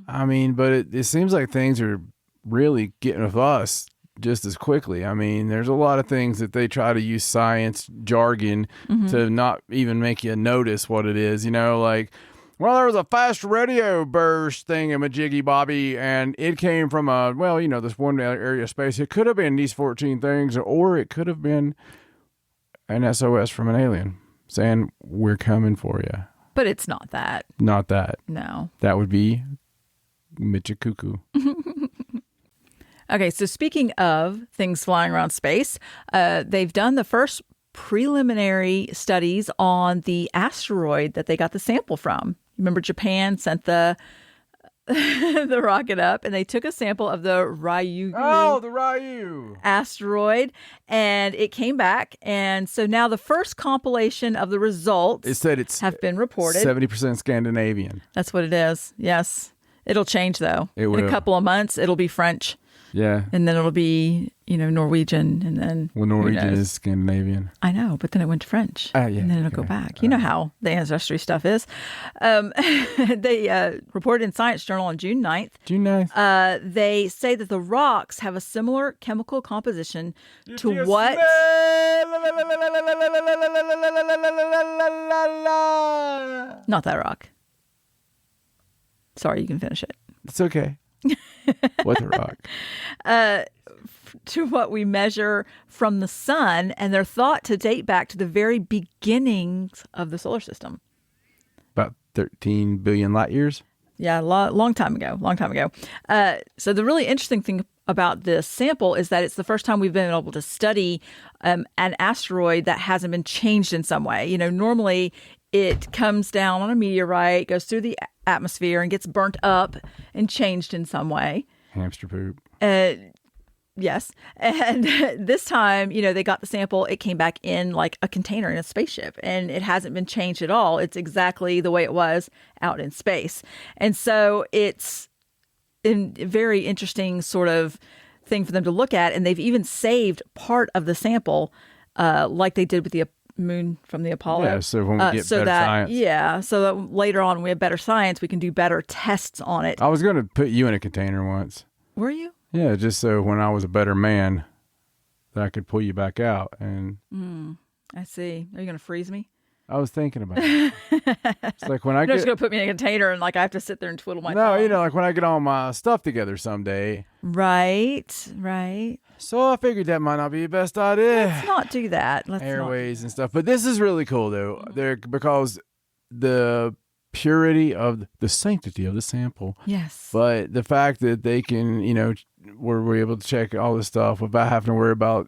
I mean, but it seems like things are really getting with us just as quickly. I mean, there's a lot of things that they try to use science jargon to not even make you notice what it is. Like, well, there was a fast radio burst thingamajiggy bobby, and it came from this one area of space. It could have been these 14 things, or it could have been an SOS from an alien saying, we're coming for you. But it's not that. Not that. No. That would be Mitcha Cuckoo. Okay, so speaking of things flying around space, they've done the first preliminary studies on the asteroid that they got the sample from. Remember, Japan sent the rocket up, and they took a sample of the Ryugu. Oh, the Ryu asteroid, and it came back. And so now the first compilation of the results have been reported. 70% Scandinavian. That's what it is. Yes. It'll change, though. In a couple of months, it'll be French. Yeah. And then it'll be, Norwegian, and then... Well, Norwegian is Scandinavian. I know, but then it went to French. Yeah. And then it'll go back. You know how the ancestry stuff is. They reported in Science Journal on June 9th. June 9th. They say that the rocks have a similar chemical composition to what... Not that rock. Sorry, you can finish it. It's okay. What the rock? To what we measure from the sun, and they're thought to date back to the very beginnings of the solar system. About 13 billion light years? Yeah, long time ago. So the really interesting thing about this sample is that it's the first time we've been able to study an asteroid that hasn't been changed in some way. Normally it comes down on a meteorite, goes through the atmosphere, and gets burnt up and changed in some way. Hamster poop. Yes. And this time, they got the sample. It came back in like a container in a spaceship, and it hasn't been changed at all. It's exactly the way it was out in space. And so it's a very interesting sort of thing for them to look at. And they've even saved part of the sample like they did with the moon from the Apollo. Yeah, so when we get better science. Yeah, so that later on when we have better science, we can do better tests on it. I was going to put you in a container once. Were you? Yeah, just so when I was a better man, that I could pull you back out. And I see. Are you going to freeze me? I was thinking about it. It's like when I You're just going to put me in a container and like I have to sit there and twiddle my No, thumbs. like when I get all my stuff together someday. Right. So I figured that might not be the best idea. Let's not do that. Airways and stuff. But this is really cool, though, because the purity of the sanctity of the sample. Yes. But the fact that they can, where we're able to check all this stuff without having to worry about,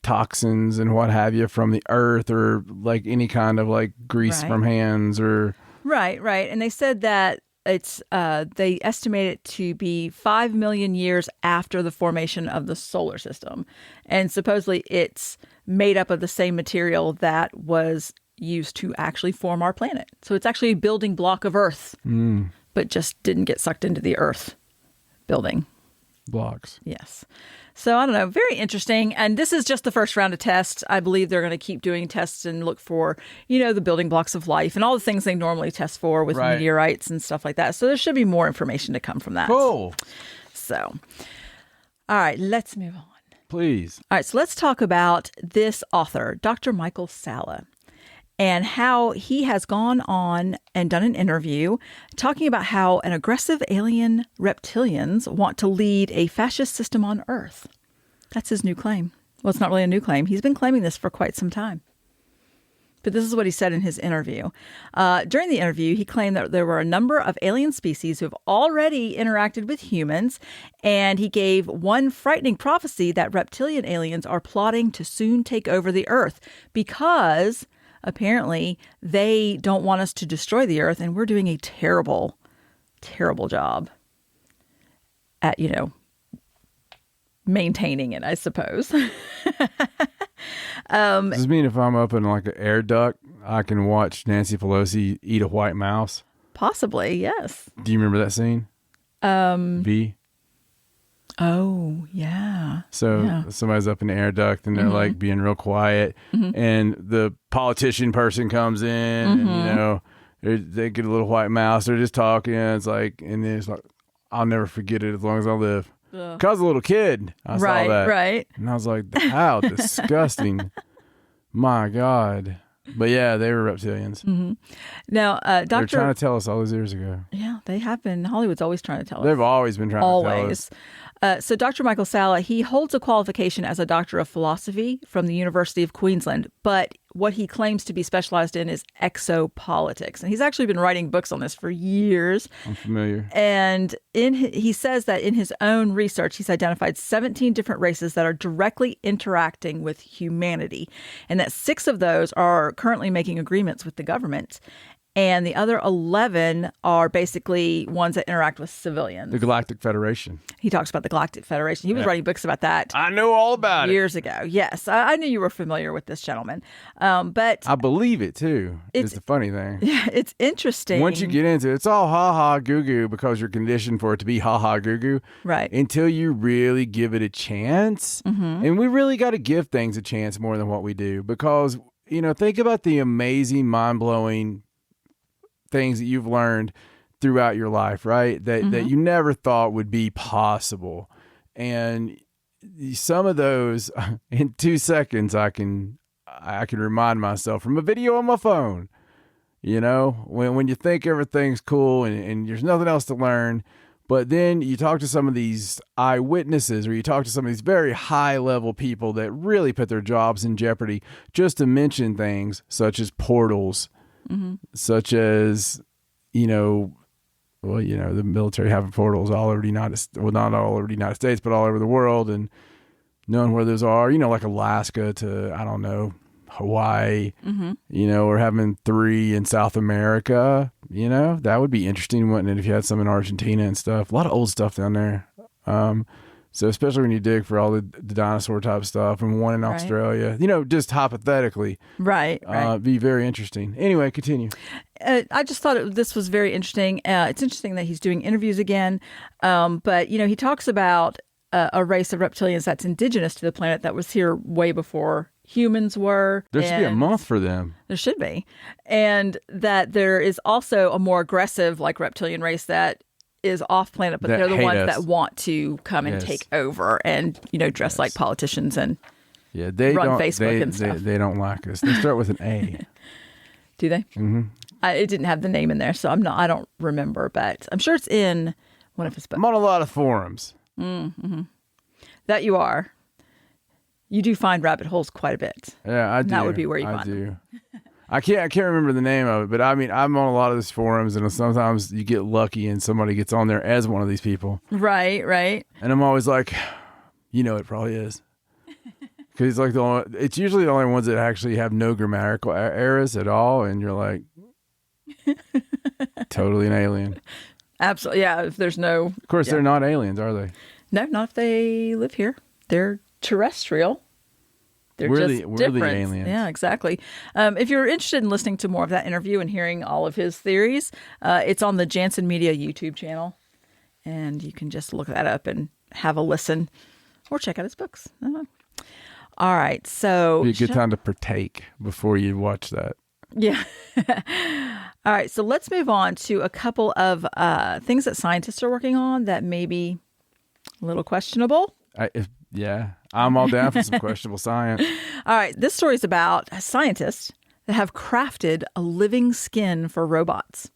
toxins and what have you from the earth, or like any kind of like grease from hands or. Right. And they said that it's they estimate it to be 5 million years after the formation of the solar system. And supposedly it's made up of the same material that was used to actually form our planet. So it's actually a building block of Earth, but just didn't get sucked into the Earth building blocks. Yes. So I don't know. Very interesting. And this is just the first round of tests. I believe they're going to keep doing tests and look for, the building blocks of life and all the things they normally test for with meteorites and stuff like that. So there should be more information to come from that. Cool. So, all right, let's move on. Please. All right. So let's talk about this author, Dr. Michael Salla, and how he has gone on and done an interview talking about how an aggressive alien reptilians want to lead a fascist system on Earth. That's his new claim. Well, it's not really a new claim. He's been claiming this for quite some time. But this is what he said in his interview. During the interview, he claimed that there were a number of alien species who have already interacted with humans, and he gave one frightening prophecy that reptilian aliens are plotting to soon take over the Earth because apparently they don't want us to destroy the Earth, and we're doing a terrible, terrible job at, maintaining it, I suppose. Does this mean if I'm up in like an air duct, I can watch Nancy Pelosi eat a white mouse? Possibly, yes. Do you remember that scene? V? Oh, yeah. So somebody's up in the air duct and they're like being real quiet, and the politician person comes in and, they get a little white mouse. They're just talking. And it's like, and then it's like, I'll never forget it as long as I live. Because I was a little kid. I saw that. Right. And I was like, how disgusting. My God. But yeah, they were reptilians. Now, They're trying to tell us all those years ago. Yeah, they have been. Hollywood's always trying to tell us. They've always been trying to tell us. So Dr. Michael Salla, he holds a qualification as a doctor of philosophy from the University of Queensland, but what he claims to be specialized in is exopolitics. And he's actually been writing books on this for years. I'm familiar. And he says that in his own research, he's identified 17 different races that are directly interacting with humanity, and that 6 of those are currently making agreements with the government. And the other 11 are basically ones that interact with civilians. The Galactic Federation. He talks about the Galactic Federation. He was writing books about that. I know all about years ago. Yes. I knew you were familiar with this gentleman. But I believe it, too. It's the funny thing. Yeah, it's interesting. Once you get into it, it's all ha-ha goo-goo because you're conditioned for it to be ha-ha goo-goo. Right. Until you really give it a chance. And we really got to give things a chance more than what we do because, think about the amazing, mind-blowing things that you've learned throughout your life, right? That you never thought would be possible. And some of those in 2 seconds, I can remind myself from a video on my phone, when you think everything's cool and there's nothing else to learn, but then you talk to some of these eyewitnesses or you talk to some of these very high level people that really put their jobs in jeopardy, just to mention things such as portals, such as, the military having portals all over the United States, well, not all over the United States, but all over the world, and knowing where those are, like Alaska to, I don't know, Hawaii, or having 3 in South America, that would be interesting, wouldn't it, if you had some in Argentina and stuff. A lot of old stuff down there. So especially when you dig for all the dinosaur type stuff and one in Australia, just hypothetically. Right. Be very interesting. Anyway, continue. I just thought this was very interesting. It's interesting that he's doing interviews again. But, he talks about a race of reptilians that's indigenous to the planet that was here way before humans were. There should be a month for them. There should be. And that there is also a more aggressive reptilian race that is off planet, but they're the ones that want to come and take over and, dress like politicians and they run Facebook and stuff. They don't like us. They start with an A. Do they? Mm-hmm. It didn't have the name in there, so I don't remember, but I'm sure it's in one of his books. I'm on a lot of forums. Mm-hmm. That you are. You do find rabbit holes quite a bit. Yeah, I do. That would be where you find them. I can't remember the name of it, but I mean, I'm on a lot of these forums, and sometimes you get lucky and somebody gets on there as one of these people. Right. And I'm always like, it probably is. Because it's usually the only ones that actually have no grammatical errors at all, and you're like, totally an alien. Absolutely, yeah. If there's no, of course, they're not aliens, are they? No, not if they live here. They're terrestrial. We're different. the aliens. Yeah, exactly. If you're interested in listening to more of that interview and hearing all of his theories, it's on the Jansen Media YouTube channel, and you can just look that up and have a listen, or check out his books. All right, so be a good time to partake before you watch that. Yeah. All right, so let's move on to a couple of things that scientists are working on that may be a little questionable. I'm all down for some questionable science. All right, this story is about scientists that have crafted a living skin for robots.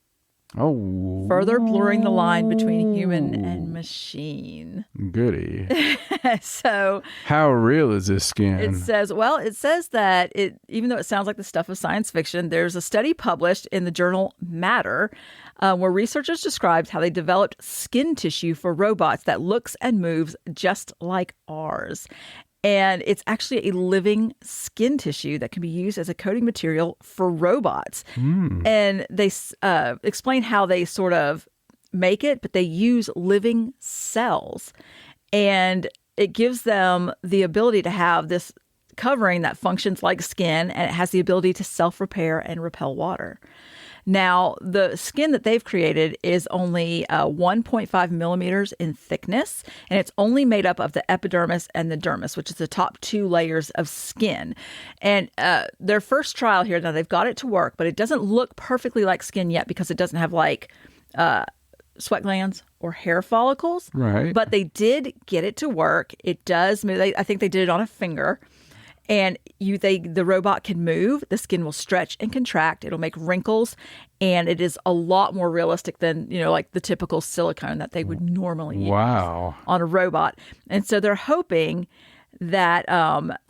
Oh. Further blurring the line between human and machine. Goody. So how real is this skin? It says that even though it sounds like the stuff of science fiction, there's a study published in the journal Matter where researchers described how they developed skin tissue for robots that looks and moves just like ours. And it's actually a living skin tissue that can be used as a coating material for robots. And they explain how they sort of make it, but they use living cells. And it gives them the ability to have this covering that functions like skin, and it has the ability to self-repair and repel water. Now, the skin that they've created is only 1.5 millimeters in thickness, and it's only made up of the epidermis and the dermis, which is the top two layers of skin. And their first trial here, now they've got it to work, but it doesn't look perfectly like skin yet because it doesn't have sweat glands or hair follicles. Right. But they did get it to work. It does move. I think they did it on a finger. And the robot can move. The skin will stretch and contract. It'll make wrinkles, and it is a lot more realistic than like the typical silicone that they would normally use on a robot. And so they're hoping that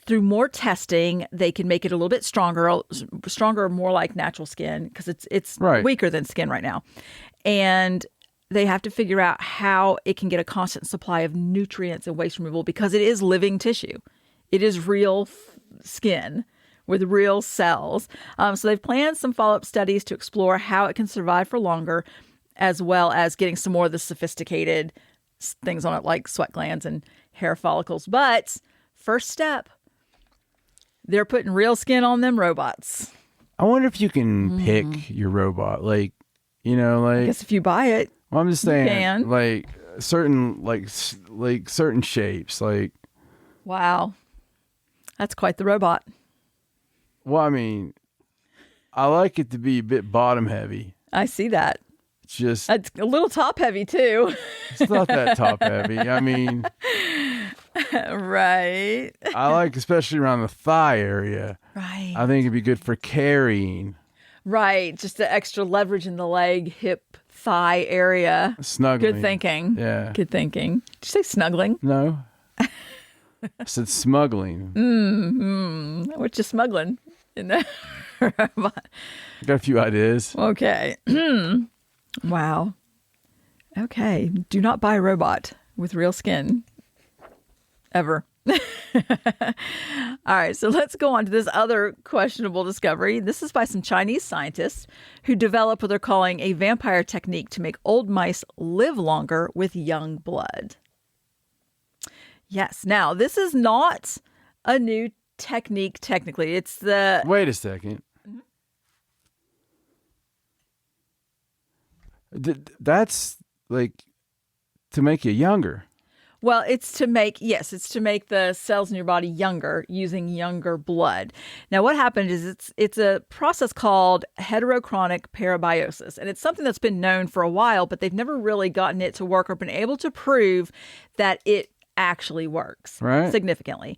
through more testing, they can make it a little bit stronger, more like natural skin, because it's weaker than skin right now. And they have to figure out how it can get a constant supply of nutrients and waste removal, because it is living tissue. It is real skin with real cells. So they've planned some follow-up studies to explore how it can survive for longer, as well as getting some more of the sophisticated things on it, like sweat glands and hair follicles. But first step, they're putting real skin on them robots. I wonder if you can pick your robot. I guess if you buy it. Well, I'm just saying, certain shapes, Wow. That's quite the robot. Well, I mean, I like it to be a bit bottom heavy. I see that. It's a little top heavy too. It's not that top heavy. I mean, right. I like, especially around the thigh area. Right. I think it'd be good for carrying. Right. Just the extra leverage in the leg, hip, thigh area. Snuggling. Good thinking. Yeah. Good thinking. Did you say snuggling? No. I said smuggling. What you smuggling in the robot? Got a few ideas. Okay. Wow. Okay. Do not buy a robot with real skin. Ever. All right. So let's go on to this other questionable discovery. This is by some Chinese scientists who developed what they're calling a vampire technique to make old mice live longer with young blood. Yes. Now, this is not a new technique, technically. It's the... Wait a second. That's to make you younger. Well, it's to make the cells in your body younger using younger blood. Now, what happened is it's a process called heterochronic parabiosis, and it's something that's been known for a while, but they've never really gotten it to work or been able to prove that it actually works significantly.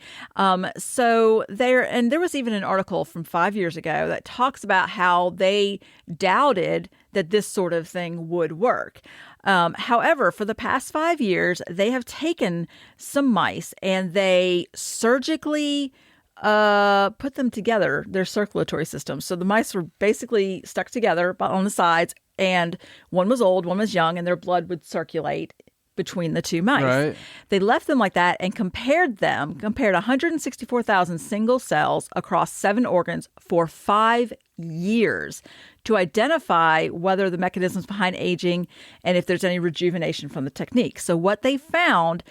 So there was even an article from 5 years ago that talks about how they doubted that this sort of thing would work. However, for the past 5 years, they have taken some mice and they surgically put them together, their circulatory system. So the mice were basically stuck together on the sides, and one was old, one was young, and their blood would circulate between the two mice. Right. They left them like that and compared 164,000 single cells across 7 organs for 5 years to identify whether the mechanisms behind aging and if there's any rejuvenation from the technique. So what they found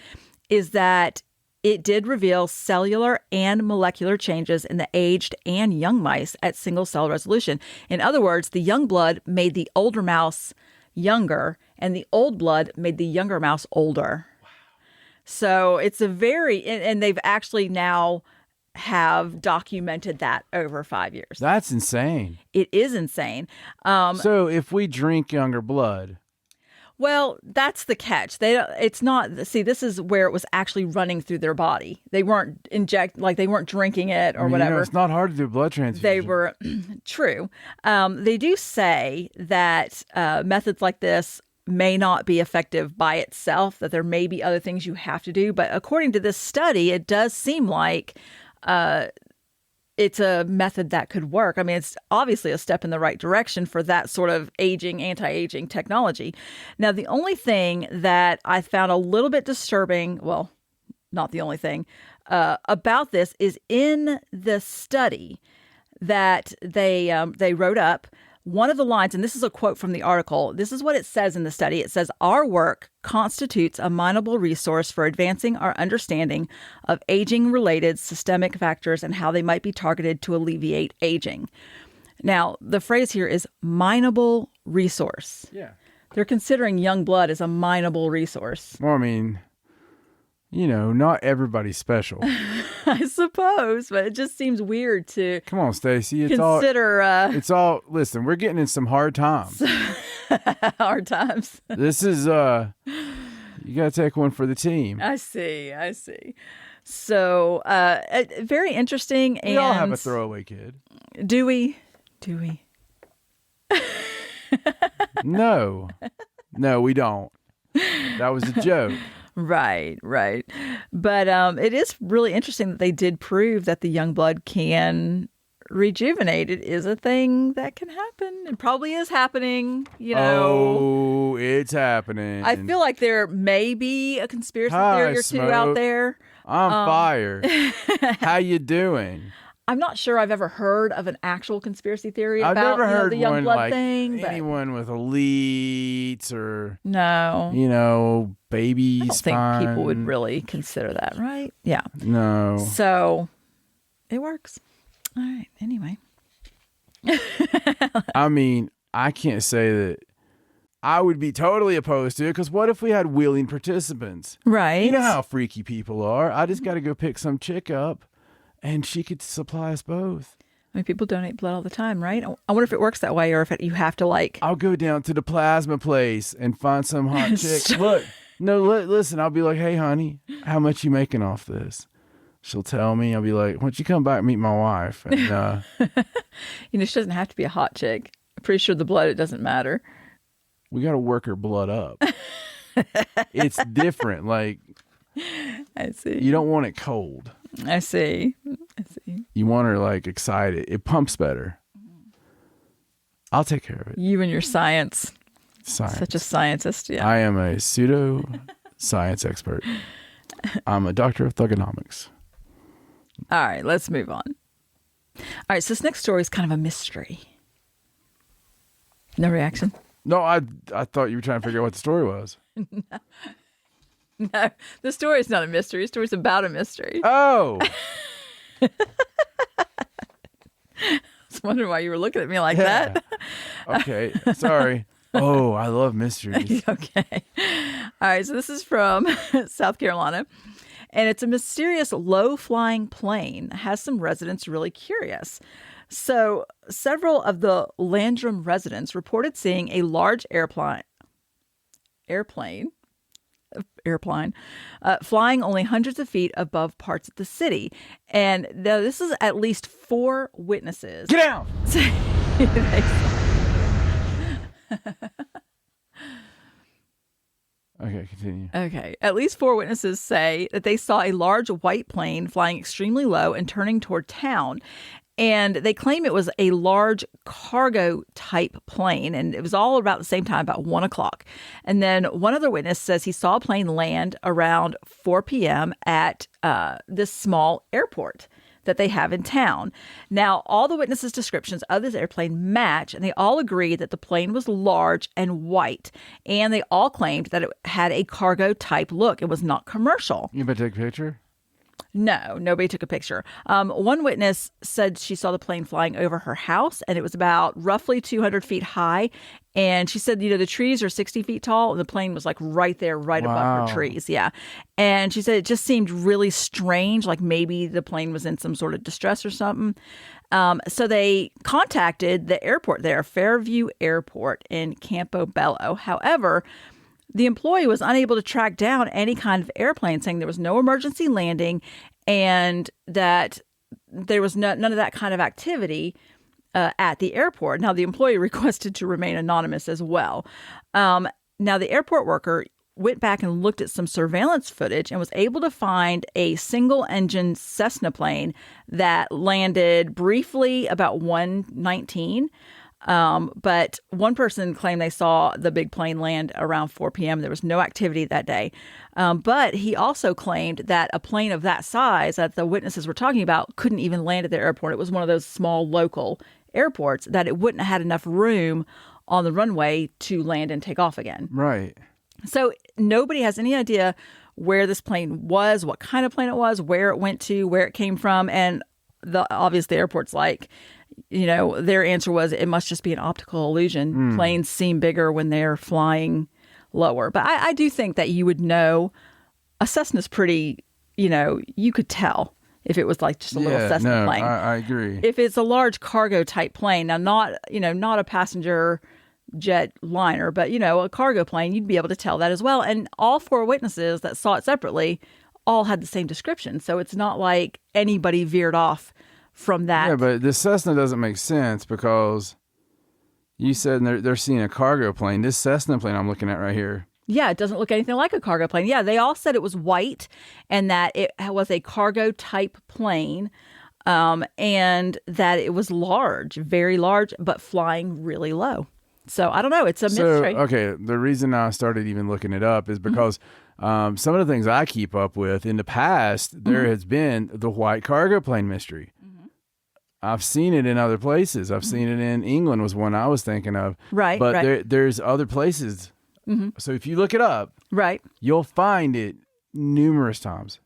is that it did reveal cellular and molecular changes in the aged and young mice at single cell resolution. In other words, the young blood made the older mouse younger, and the old blood made the younger mouse older. Wow. So it's and they've actually now have documented that over 5 years. That's insane. It is insane. So if we drink younger blood. Well, that's the catch. It's not. See, this is where it was actually running through their body. They weren't they weren't drinking it or whatever. It's not hard to do blood transfusion. They were true. They do say that methods like this may not be effective by itself. That there may be other things you have to do. But according to this study, it does seem like it's a method that could work. I mean, it's obviously a step in the right direction for that sort of anti-aging technology. Now, the only thing that I found a little bit disturbing, well, not the only thing, about this is in the study that they wrote up, one of the lines, and this is a quote from the article, this is what it says in the study. It says, "Our work constitutes a mineable resource for advancing our understanding of aging-related systemic factors and how they might be targeted to alleviate aging." Now, the phrase here is mineable resource. Yeah. They're considering young blood as a mineable resource. Well, I mean, not everybody's special. I suppose, but it just seems weird to Come on, Stacey. It's all. Listen, we're getting in some hard times. hard times. This is you got to take one for the team. I see. So, very interesting. We all have a throwaway kid. Do we? No, we don't. That was a joke. Right. But it is really interesting that they did prove that the young blood can rejuvenate. It is a thing that can happen. It probably is happening, Oh, it's happening. I feel like there may be a conspiracy theory or two out there. I'm fired. How you doing? I'm not sure I've ever heard of an actual conspiracy theory about I've never heard the young one blood like thing. anyone with elites or no, baby I don't spine. think people would really consider that, right? Yeah. No. So it works. All right. Anyway. I mean, I can't say that I would be totally opposed to it, because what if we had willing participants? Right. You know how freaky people are. I just got to go pick some chick up and she could supply us both. I mean, people donate blood all the time, right? I wonder if it works that way, or if you have to I'll go down to the plasma place and find some hot chick. Look, listen, I'll be like, "Hey, honey, how much you making off this?" She'll tell me. I'll be like, "Why don't you come back and meet my wife?" And, she doesn't have to be a hot chick. I'm pretty sure the blood, it doesn't matter. We got to work her blood up. It's different. Like, I see. You don't want it cold. I see. You want her excited. It pumps better. I'll take care of it. You and your science. Science. Such a scientist. Yeah. I am a pseudo science expert. I'm a doctor of thugonomics. All right, let's move on. All right, so this next story is kind of a mystery. No reaction? No, I thought you were trying to figure out what the story was. No, the story is not a mystery. The story is about a mystery. Oh. I was wondering why you were looking at me like that. Okay, sorry. Oh, I love mysteries. Okay. All right, so this is from South Carolina, and it's a mysterious low-flying plane that has some residents really curious. So several of the Landrum residents reported seeing a large airplane flying only hundreds of feet above parts of the city. And this is at least 4 witnesses. Get out! Okay, continue. Okay. At least 4 witnesses say that they saw a large white plane flying extremely low and turning toward town. And they claim it was a large cargo type plane. And it was all about the same time, about 1 o'clock. And then one other witness says he saw a plane land around 4 p.m. at this small airport that they have in town. Now, all the witnesses' descriptions of this airplane match, and they all agree that the plane was large and white. And they all claimed that it had a cargo type look. It was not commercial. You better take a picture? No, nobody took a picture. One witness said she saw the plane flying over her house, and it was about roughly 200 feet high. And she said, the trees are 60 feet tall, and the plane was like right there, right above her trees. Yeah. And she said it just seemed really strange, like maybe the plane was in some sort of distress or something. So they contacted the airport there, Fairview Airport in Campobello. However, the employee was unable to track down any kind of airplane, saying there was no emergency landing and that there was none of that kind of activity at the airport. Now, the employee requested to remain anonymous as well. Now, the airport worker went back and looked at some surveillance footage and was able to find a single-engine Cessna plane that landed briefly about 1:19. But one person claimed they saw the big plane land around 4 p.m. There was no activity that day. But he also claimed that a plane of that size that the witnesses were talking about couldn't even land at their airport. It was one of those small local airports that it wouldn't have had enough room on the runway to land and take off again. Right. So nobody has any idea where this plane was, what kind of plane it was, where it went to, where it came from. And obviously the airport's like, their answer was it must just be an optical illusion. Planes seem bigger when they're flying lower. But I do think that you would know a Cessna's pretty, you could tell if it was like just a little Cessna plane. I agree. If it's a large cargo type plane, now not a passenger jet liner, but, a cargo plane, you'd be able to tell that as well. And all 4 witnesses that saw it separately all had the same description. So it's not like anybody veered off from that. Yeah, but the Cessna doesn't make sense because you said they're seeing a cargo plane. This Cessna plane I'm looking at right here. Yeah, it doesn't look anything like a cargo plane. Yeah, they all said it was white and that it was a cargo type plane and that it was large, very large, but flying really low. So I don't know. It's a mystery. Okay, the reason I started even looking it up is because some of the things I keep up with in the past, there has been the white cargo plane mystery. I've seen it in other places. I've seen it in England was one I was thinking of. Right. But there's other places. So if you look it up, you'll find it numerous times.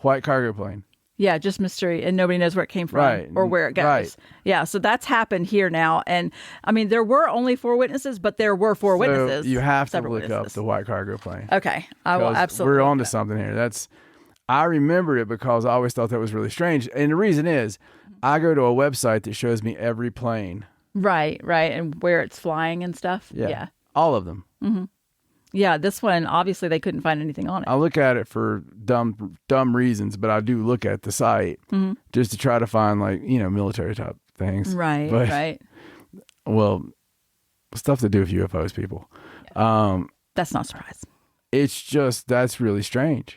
White cargo plane. Yeah, just mystery, and nobody knows where it came from or where it goes. Right. Yeah, so that's happened here now. And I mean, there were only 4 witnesses, but there were 4 witnesses. You have to look up the white cargo plane. Okay, I will absolutely. We're on to something here. I remember it because I always thought that was really strange. And the reason is, I go to a website that shows me every plane. Right, and where it's flying and stuff. Yeah. All of them. Yeah, this one, obviously, they couldn't find anything on it. I look at it for dumb reasons, but I do look at the site just to try to find, military type things. Right. Well, stuff to do with UFOs, people. That's not a surprise. It's just, that's really strange.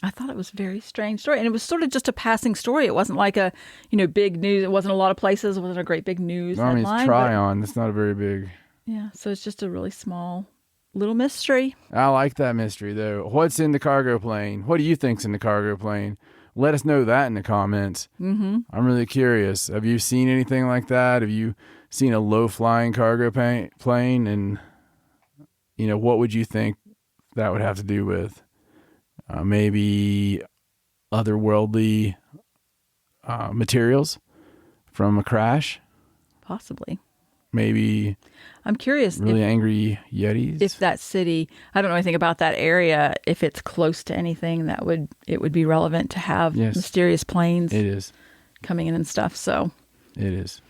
I thought it was a very strange story. And it was sort of just a passing story. It wasn't like a, big news. It wasn't a lot of places. It wasn't a great big news headline. It's Tryon. It's not a very big. Yeah. So it's just a really small little mystery. I like that mystery, though. What's in the cargo plane? What do you think's in the cargo plane? Let us know that in the comments. I'm really curious. Have you seen anything like that? Have you seen a low-flying cargo plane? And, what would you think that would have to do with? Maybe otherworldly materials from a crash? Possibly. Maybe I'm curious. Really angry Yetis. If that city, I don't know anything about that area. If it's close to anything, it would be relevant to have mysterious planes. It is coming in and stuff. So it is.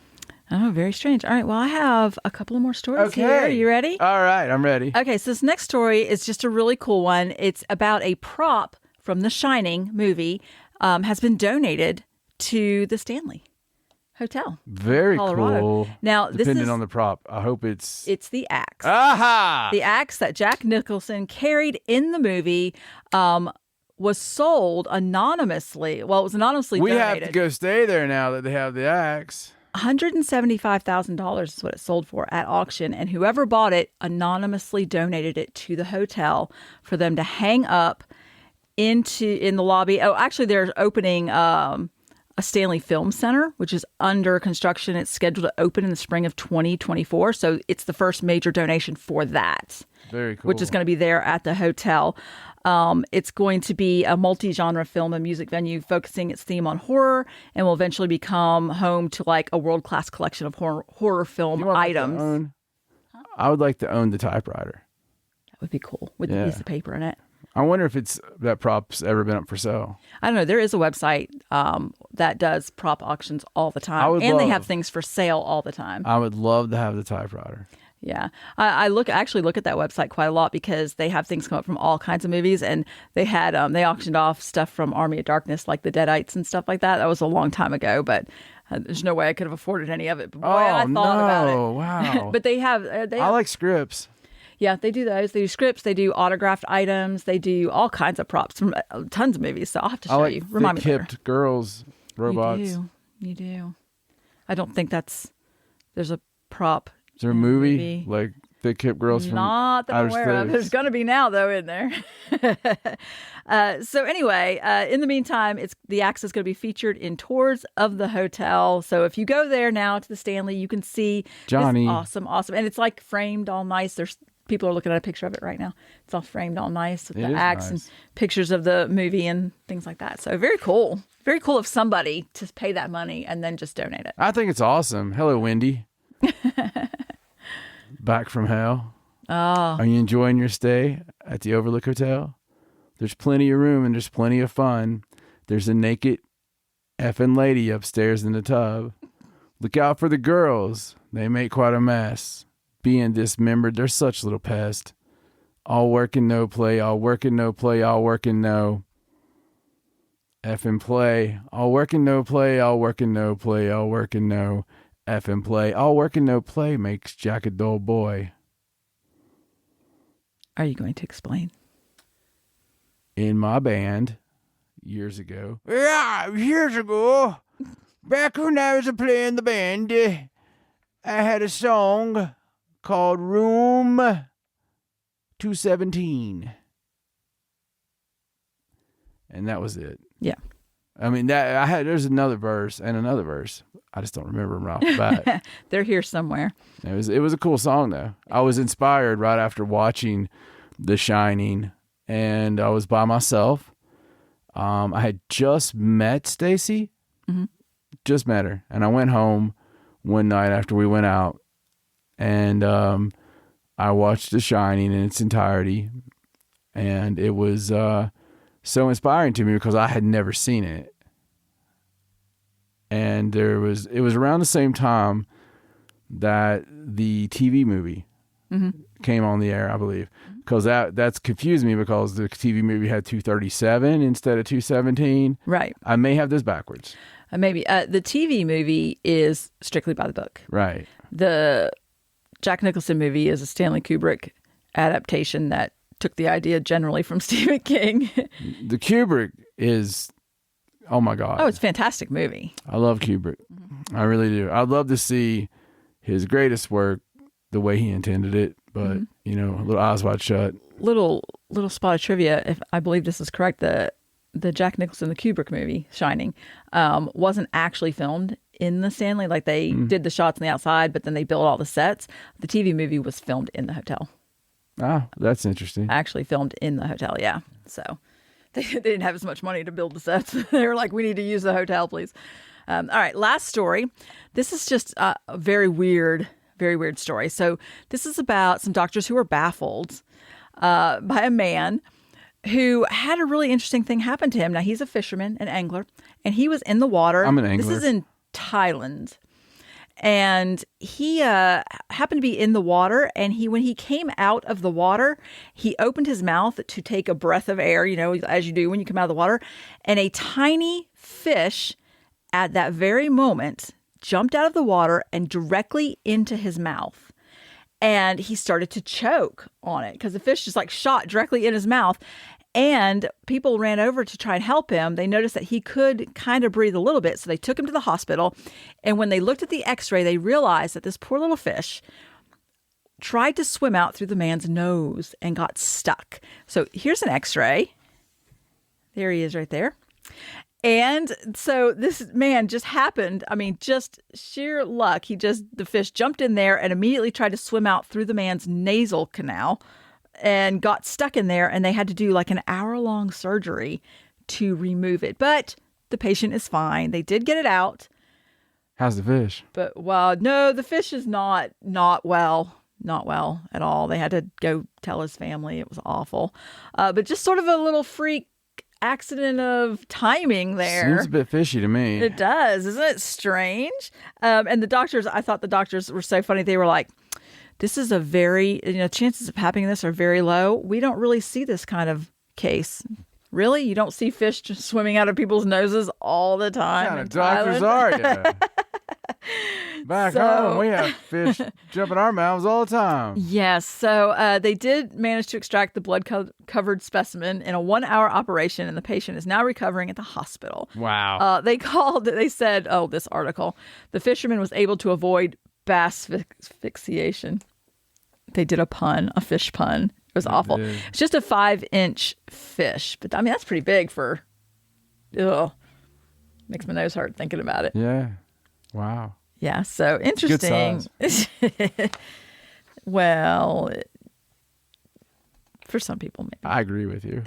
Oh, very strange. All right. Well, I have a couple of more stories here. Are you ready? All right. I'm ready. Okay. So this next story is just a really cool one. It's about a prop from The Shining movie has been donated to the Stanley Hotel. Very Colorado. cool. Now, depending on the prop, I hope it's the axe. Aha! The axe that Jack Nicholson carried in the movie was sold anonymously. Well, it was anonymously We donated. have to go stay there now that they have the axe. $175,000 is what it sold for at auction, and whoever bought it anonymously donated it to the hotel for them to hang up in the lobby. Oh, actually, they're opening a Stanley Film Center, which is under construction. It's scheduled to open in the spring of 2024. So it's the first major donation for that. Very cool. Which is going to be there at the hotel. It's going to be a multi-genre film and music venue focusing its theme on horror, and will eventually become home to like a world-class collection of horror film items. I would like to own the typewriter. That would be cool with the piece of paper in it. I wonder if that prop's ever been up for sale. I don't know. There is a website that does prop auctions all the time, they have things for sale all the time. I would love to have the typewriter. Yeah, I actually look at that website quite a lot because they have things come up from all kinds of movies, and they had they auctioned off stuff from Army of Darkness, like the Deadites and stuff like that. That was a long time ago, but there's no way I could have afforded any of it. But boy, I thought about it. Wow! But they have. I like scripts. Yeah, they do those. They do scripts. They do autographed items. They do all kinds of props from tons of movies. So I'll have to show you. Remind me later. Thick-hipped girls, robots. You do. I don't think there's a prop. Is there a movie like thick-hipped girls from Not that I'm outer aware of. space? There's going to be now, though, in there. So anyway, in the meantime, the axe is going to be featured in tours of the hotel. So if you go there now to the Stanley, you can see Johnny. This awesome. And it's like framed all nice. People are looking at a picture of it right now. It's all framed all nice with the axe and pictures of the movie and things like that. So very cool. Very cool of somebody to pay that money and then just donate it. I think it's awesome. Hello, Wendy. Back from hell. Oh. Are you enjoying your stay at the Overlook Hotel? There's plenty of room and there's plenty of fun. There's a naked effing lady upstairs in the tub. Look out for the girls. They make quite a mess. Being dismembered, they're such little pests. All work and no play, all work and no play, all work and no effing play. All work and no play, all work and no play, all work and no effing play. All work and no play makes Jack a dull boy. Are you going to explain? In my band, years ago. Yeah, years ago. Back when I was playing the band, I had a song called Room 217. And that was it. Yeah. I mean, there's another verse and another verse. I just don't remember them off the bat. They're here somewhere. It was a cool song, though. I was inspired right after watching The Shining, and I was by myself. I had just met Stacey. Mm-hmm. Just met her. And I went home one night after we went out, and I watched The Shining in its entirety, and it was so inspiring to me because I had never seen it. And it was around the same time that the TV movie came on the air, I believe, because that's confused me because the TV movie had 237 instead of 217. Right. I may have this backwards. Maybe. The TV movie is strictly by the book. Right. The Jack Nicholson movie is a Stanley Kubrick adaptation that took the idea generally from Stephen King. The Kubrick is, oh my God. Oh, it's a fantastic movie. I love Kubrick. Mm-hmm. I really do. I'd love to see his greatest work the way he intended it, but, you know, a little eyes wide shut. Little spot of trivia, if I believe this is correct, the Jack Nicholson, the Kubrick movie, Shining, wasn't actually filmed in the Stanley. Like they did the shots on the outside, but then they built all the sets. The TV movie was filmed in the hotel. Ah, that's interesting. Actually filmed in the hotel, yeah. So they didn't have as much money to build the sets. They were like, we need to use the hotel, please. All right, last story. This is just a very weird story. So this is about some doctors who were baffled by a man who had a really interesting thing happen to him. Now, he's a fisherman, an angler, and he was in the water. I'm an angler. This is in Thailand. And he happened to be in the water, and when he came out of the water, he opened his mouth to take a breath of air, you know, as you do when you come out of the water, and a tiny fish at that very moment jumped out of the water and directly into his mouth. And he started to choke on it because the fish just like shot directly in his mouth. And people ran over to try and help him. They noticed that he could kind of breathe a little bit. So they took him to the hospital. And when they looked at the x-ray, they realized that this poor little fish tried to swim out through the man's nose and got stuck. So here's an x-ray. There he is right there. And so this man just happened. I mean, just sheer luck. The fish jumped in there and immediately tried to swim out through the man's nasal canal and got stuck in there. And they had to do like an hour-long surgery to remove it. But the patient is fine. They did get it out. How's the fish? But no, the fish is not well. Not well at all. They had to go tell his family. It was awful. But just sort of a little freak accident of timing there. Seems a bit fishy to me. It does. Isn't it strange? And the doctors, I thought the doctors were so funny. They were like, this is a very, chances of happening this are very low. We don't really see this kind of case. Really? You don't see fish just swimming out of people's noses all the time? What kind of doctors are you? Back home, we have fish jumping our mouths all the time. Yes. So they did manage to extract the blood-covered specimen in a 1-hour operation, and the patient is now recovering at the hospital. Wow. They said, this article, the fisherman was able to avoid bass asphyxiation. They did a fish pun. It was awful. It's just a 5-inch fish. But I mean, that's pretty big for, makes my nose hurt thinking about it. Yeah. Wow. Yeah, so interesting. Good size. Well, for some people, maybe. I agree with you.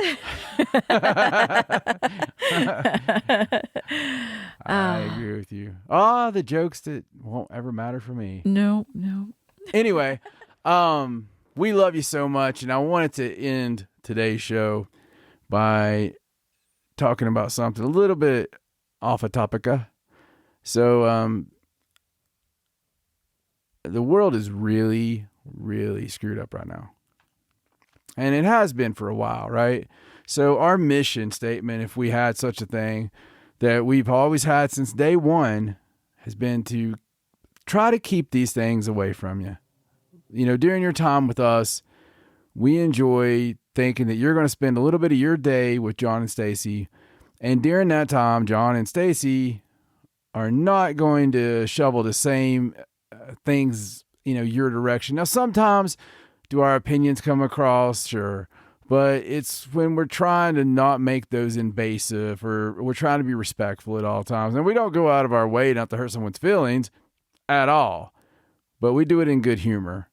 I agree with you. Oh, the jokes that won't ever matter for me. No. Anyway, we love you so much, and I wanted to end today's show by talking about something a little bit off a topica. So, the world is really, really screwed up right now. And it has been for a while, right? So our mission statement, if we had such a thing, that we've always had since day one, has been to try to keep these things away from you. During your time with us, we enjoy thinking that you're going to spend a little bit of your day with John and Stacey. And during that time, John and Stacey are not going to shovel the same things, your direction. Now, sometimes do our opinions come across? Sure. But it's when we're trying to not make those invasive, or we're trying to be respectful at all times. And we don't go out of our way not to hurt someone's feelings at all. But we do it in good humor.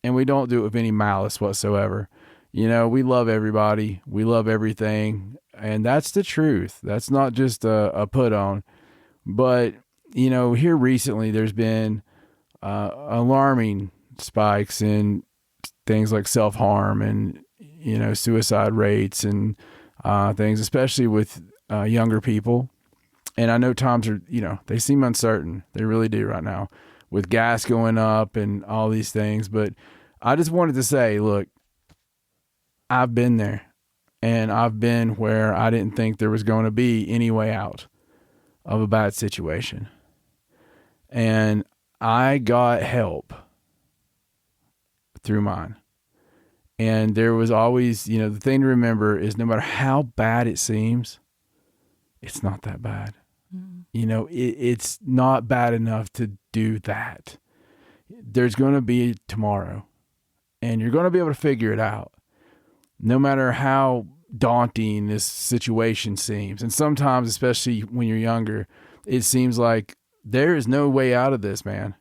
And we don't do it with any malice whatsoever. We love everybody. We love everything. And that's the truth. That's not just a put on. But, here recently there's been alarming spikes in things like self-harm and, suicide rates and things, especially with younger people. And I know times are, they seem uncertain. They really do right now with gas going up and all these things. But I just wanted to say, look, I've been there, and I've been where I didn't think there was going to be any way out of a bad situation. And I got help through mine. And there was always, the thing to remember is no matter how bad it seems, it's not that bad. Mm-hmm. It's not bad enough to do that. There's going to be tomorrow, and you're going to be able to figure it out. No matter how daunting this situation seems. And sometimes, especially when you're younger, it seems like there is no way out of this, man.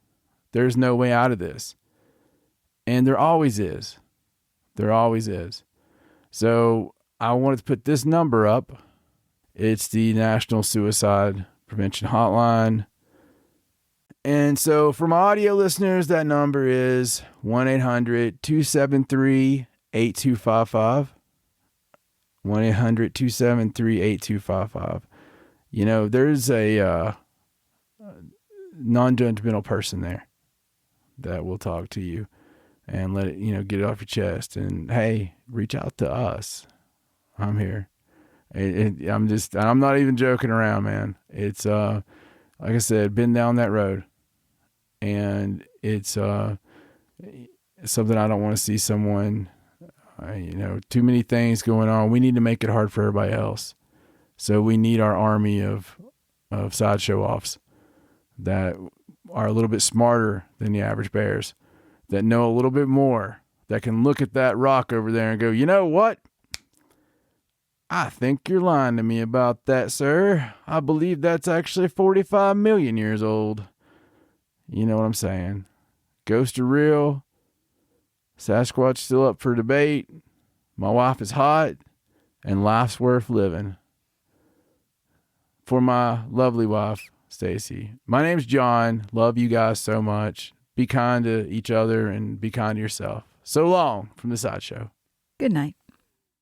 There's no way out of this. And there always is. There always is. So I wanted to put this number up. It's the National Suicide Prevention Hotline. And so for my audio listeners, that number is 1-800-273-8255. 1-800-273-8255. There's a non-judgmental person there that will talk to you and let it, get it off your chest. And hey, reach out to us. I'm here. I'm not even joking around, man. It's like I said, been down that road, and it's something I don't want to see someone, too many things going on. We need to make it hard for everybody else. So we need our army of sideshow offs that are a little bit smarter than the average bears, that know a little bit more, that can look at that rock over there and go, you know what? I think you're lying to me about that, sir. I believe that's actually 45 million years old. You know what I'm saying? Ghosts are real. Sasquatch still up for debate. My wife is hot, and life's worth living. For my lovely wife, Stacey. My name's John. Love you guys so much. Be kind to each other and be kind to yourself. So long from the Sideshow. Good night.